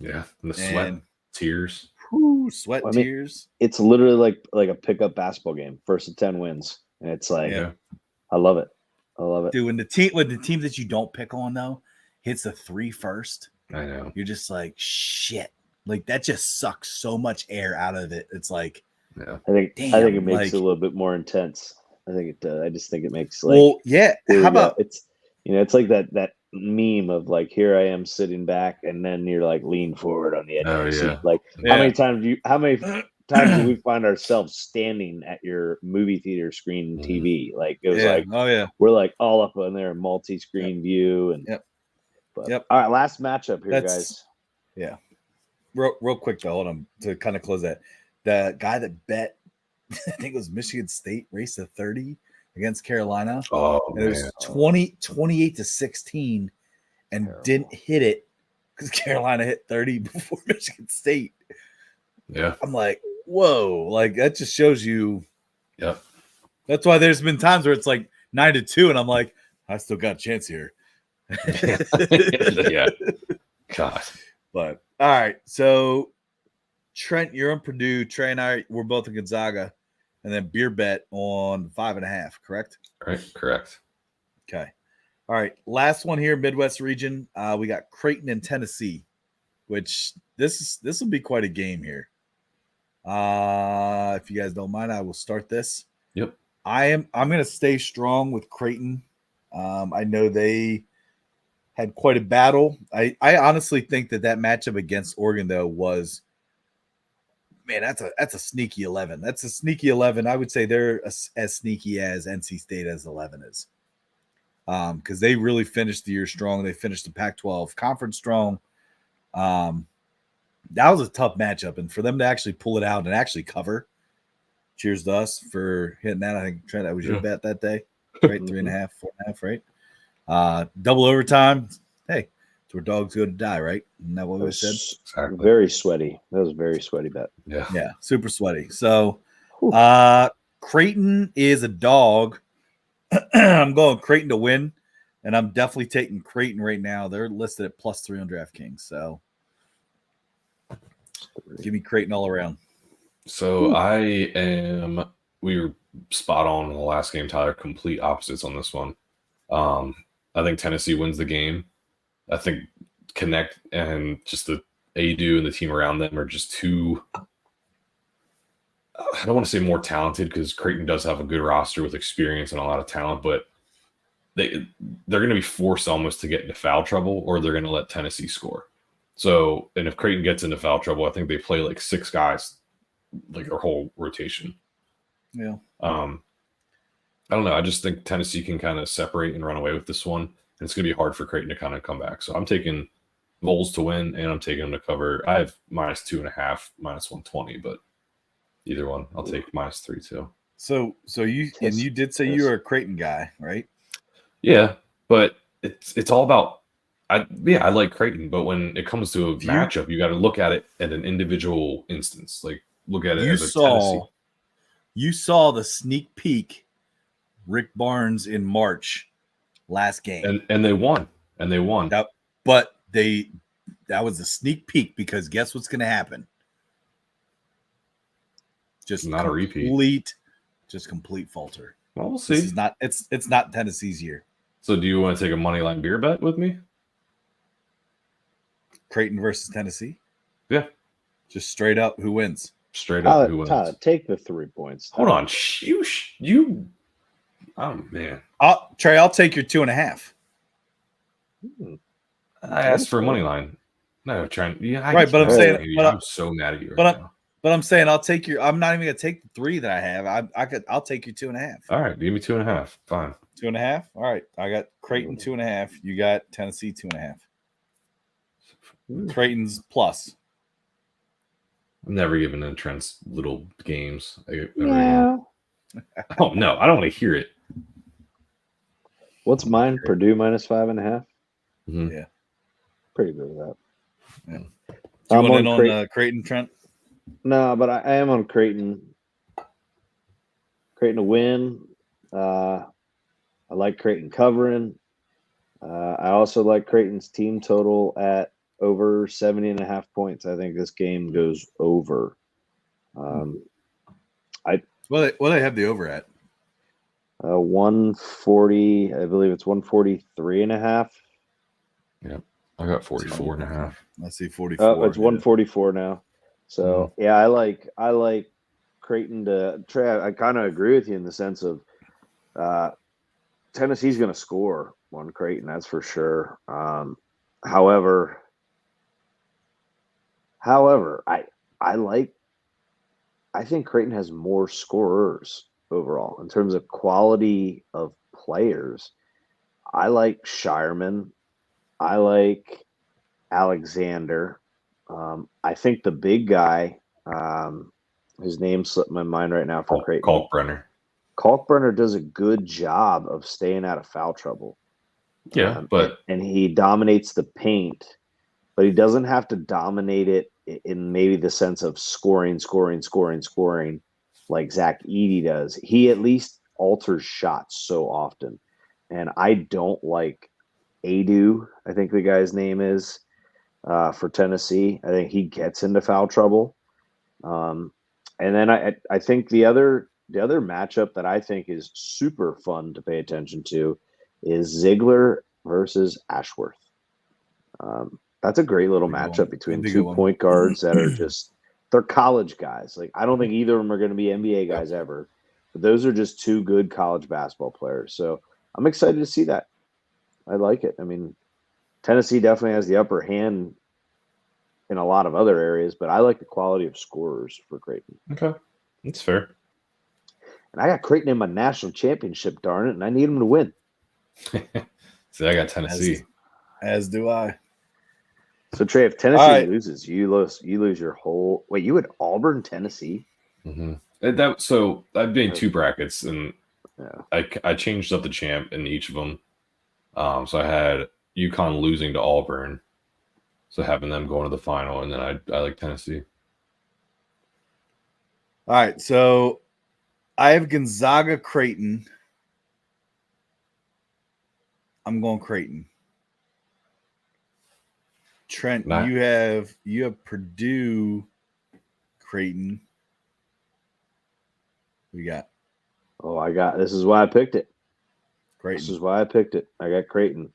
Yeah, and the sweat, tears. Tears. It's literally like a pickup basketball game. First to 10 wins, and it's I love it. I love it, dude. When the team that you don't pick on though hits a 3 first, I know you're just like shit. That just sucks so much air out of it. It's I think it makes it a little bit more intense. I think it does. I just think it makes how about it's it's like that meme of here I am sitting back and then you're lean forward on the edge of your seat. How many times do we find ourselves standing at your movie theater screen TV? It was we're all up on there, multi-screen view and all right, last matchup here, guys. Yeah. Real quick though, hold on to kind of close that. The guy that bet, I think it was Michigan State, raced a 30 against Carolina. Oh And it man, was 28-16 and Terrible. didn't hit it because Carolina hit 30 before Michigan State. yeah, I'm like, whoa, like that just shows you. yep. That's why there's been times where it's like 9-2, and I'm like, I still got a chance here. Yeah. God. But all right, so Trent, you're on Purdue. Trey and I, we're both in Gonzaga, and then beer bet on 5.5. Correct? Right. Correct. Okay. All right. Last one here, Midwest region. We got Creighton and Tennessee, which this will be quite a game here. If you guys don't mind, I will start this. Yep. I'm gonna stay strong with Creighton. I know they had quite a battle. I honestly think that matchup against Oregon though was, man, that's a sneaky 11. That's a sneaky 11. I would say they're as sneaky as NC State as 11 is. Because they really finished the year strong. They finished the Pac-12 conference strong. That was a tough matchup, and for them to actually pull it out and actually cover, cheers to us for hitting that. I think Trent, that was your bet that day, right? 3.5, 4.5, right? Double overtime. Hey, it's where dogs go to die, right? Isn't that what we said? Exactly. Very sweaty. That was a very sweaty bet. Yeah. Super sweaty. So, Creighton is a dog. I'm going Creighton to win, and I'm definitely taking Creighton right now. They're listed at +3 on DraftKings, so give me Creighton all around. So we were spot on in the last game, Tyler. Complete opposites on this one. I think Tennessee wins the game. I think Connect and just the Adu and the team around them are just too. I don't want to say more talented because Creighton does have a good roster with experience and a lot of talent, but they're going to be forced almost to get into foul trouble, or they're going to let Tennessee score. So, and if Creighton gets into foul trouble, I think they play like 6 guys, like their whole rotation. Yeah. I don't know. I just think Tennessee can kind of separate and run away with this one. And it's going to be hard for Creighton to kind of come back. So I'm taking Vols to win, and I'm taking them to cover. I have -2.5, -120, but either one, I'll take -3 too. So you did say you were a Creighton guy, right? Yeah, but it's all about. I like Creighton, but when it comes to a matchup, you got to look at it at an individual instance. Like look at it as a Tennessee. You saw the sneak peek, Rick Barnes in March last game, and they won, that was a sneak peek because guess what's going to happen? Just not a repeat. Just complete falter. Well, we'll see. It's not Tennessee's year. So, do you want to take a money line beer bet with me? Creighton versus Tennessee. Yeah, just straight up, who wins? Straight up, who wins? Todd, take the 3 points. Hold on, you. Oh man, Trey, I'll take your 2.5. I asked for a money line. No, trying. Yeah, right, but I'm saying, I'm so mad at you right now. But I'm saying I'll take your. I'm not even gonna take the 3 that I have. I'll take your 2.5. All right, give me 2.5. Fine. 2.5. All right, I got Creighton 2.5. You got Tennessee 2.5. Creighton's plus. I'm never giving in Trent's little games. Yeah. Oh no, I don't want to hear it. What's mine? Purdue -5.5. Mm-hmm. Yeah, pretty good with that. Yeah. Do you want in on Creighton, Trent? No, but I am on Creighton. Creighton to win. I like Creighton covering. I also like Creighton's team total at over 70.5 points. I think this game goes over. Well, they have the over at 140. I believe it's 143.5. Yeah, I got 44.5. I see 44. It's 144 now. So yeah, I like Creighton to try. I kind of agree with you in the sense of Tennessee's going to score on Creighton, that's for sure. However, I think Creighton has more scorers overall in terms of quality of players. I like Shireman. I like Alexander. I think the big guy, his name slipped my mind right now for Creighton. Kalkbrenner. Kalkbrenner does a good job of staying out of foul trouble. Yeah, but and he dominates the paint, but he doesn't have to dominate it in maybe the sense of scoring, like Zach Edey does. He at least alters shots so often. And I don't like Adu, I think the guy's name is, for Tennessee. I think he gets into foul trouble. And then I think the other matchup that I think is super fun to pay attention to is Ziegler versus Ashworth. That's a great little matchup between two point guards that are they're college guys. Like, I don't think either of them are going to be NBA guys ever, but those are just two good college basketball players. So I'm excited to see that. I like it. I mean, Tennessee definitely has the upper hand in a lot of other areas, but I like the quality of scorers for Creighton. Okay, that's fair. And I got Creighton in my national championship, darn it, and I need them to win. See, I got Tennessee. As do I. So Trey, if Tennessee loses, you lose your whole. Wait, you had Auburn, Tennessee. Mm-hmm. So I've made two brackets, and I changed up the champ in each of them. So I had UConn losing to Auburn, so having them going to the final, and then I like Tennessee. All right, so I have Gonzaga, Creighton. I'm going Creighton. Trent, you have Purdue, Creighton. We got. This is why I picked it. Creighton. This is why I picked it. I got Creighton.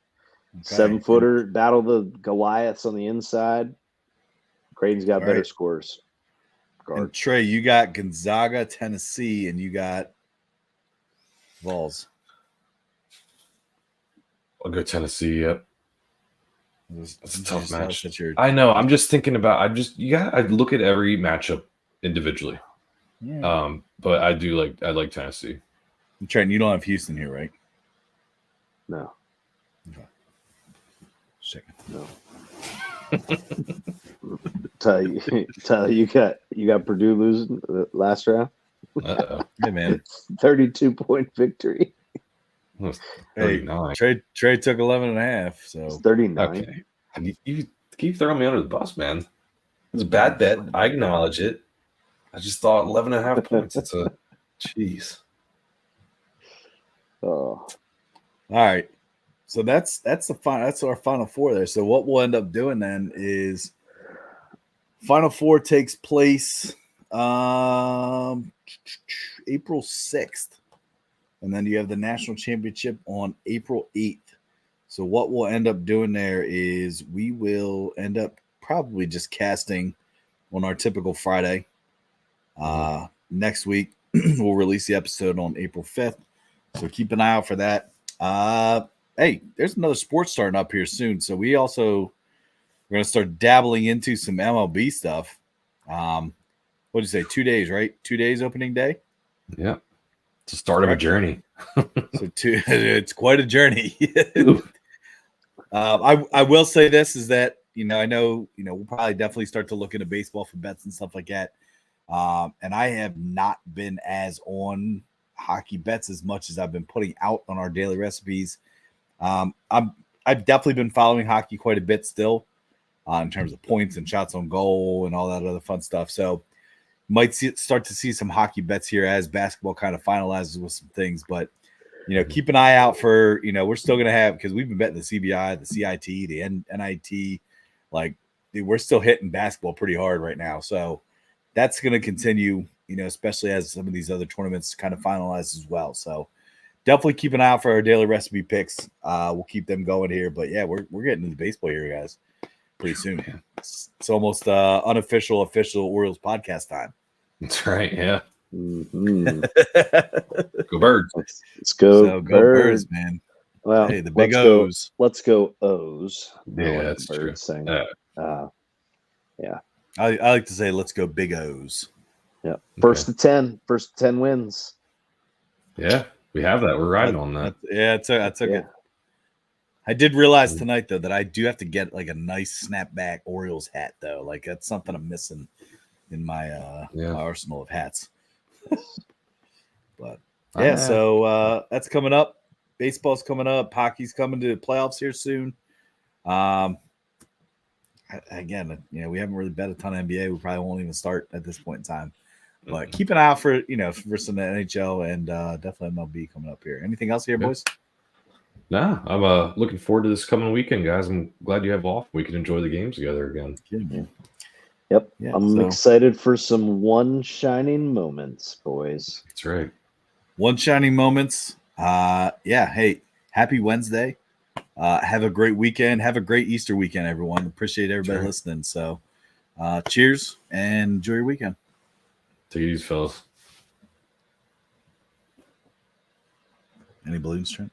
Okay. 7-footer, battle the Goliaths on the inside. Creighton's got better scores. And Trey, you got Gonzaga, Tennessee, and you got Vols. I'll go Tennessee. Yep. That's a tough match. I know. I'm just thinking about. I look at every matchup individually. Yeah. But I like Tennessee. Trent, you don't have Houston here, right? No. Okay. Second. No. Tyler, you got Purdue losing the last round. Hey man, 32-point victory. 39. Trey took 11.5, so it's 39. Okay. You keep throwing me under the bus, man. It's a bad bet. I acknowledge it. I just thought 11.5 points. It's a jeez. Oh, all right. So that's our final four there. So what we'll end up doing then is final four takes place April 6th. And then you have the national championship on April 8th. So what we'll end up doing there is we will end up probably just casting on our typical Friday. Next week, we'll release the episode on April 5th. So keep an eye out for that. Hey, there's another sport starting up here soon. So we're going to start dabbling into some MLB stuff. What did you say? 2 days, right? 2 days opening day? Yeah. It's the start of a journey. It's quite a journey. I will say this is that, I know, we'll probably definitely start to look into baseball for bets and stuff like that. And I have not been as on hockey bets as much as I've been putting out on our daily recipes. I've definitely been following hockey quite a bit still in terms of points and shots on goal and all that other fun stuff. So might start to see some hockey bets here as basketball kind of finalizes with some things. But, keep an eye out for, we're still going to have, because we've been betting the CBI, the CIT, the NIT. Like, we're still hitting basketball pretty hard right now. So that's going to continue, especially as some of these other tournaments kind of finalize as well. So definitely keep an eye out for our daily recipe picks. We'll keep them going here. But, yeah, we're getting into baseball here, guys, pretty soon. It's almost unofficial, official Orioles podcast time. That's right, yeah. Mm-hmm. Go Birds. Let's go. So go Birds, man. Well, hey, the big O's. Let's go O's. Yeah, that's true. Yeah. I like to say let's go big O's. Yeah. First to 10 wins. Yeah, we have that. We're riding on that. I took it. I did realize tonight though that I do have to get like a nice snapback Orioles hat though. Like that's something I'm missing in my my arsenal of hats. But yeah, so that's coming up. Baseball's coming up. Hockey's coming to the playoffs here soon. Again, we haven't really bet a ton of NBA. We probably won't even start at this point in time. But keep an eye out for for some NHL and definitely MLB coming up here. Anything else here, boys? Nah, I'm looking forward to this coming weekend, guys. I'm glad you have off. We can enjoy the games together again. Yep. Yeah, I'm excited for some one shining moments, boys. That's right. One shining moments. Hey, happy Wednesday. Have a great weekend. Have a great Easter weekend, everyone. Appreciate everybody listening. So cheers and enjoy your weekend. Take it easy, fellas. Any balloons, Trent?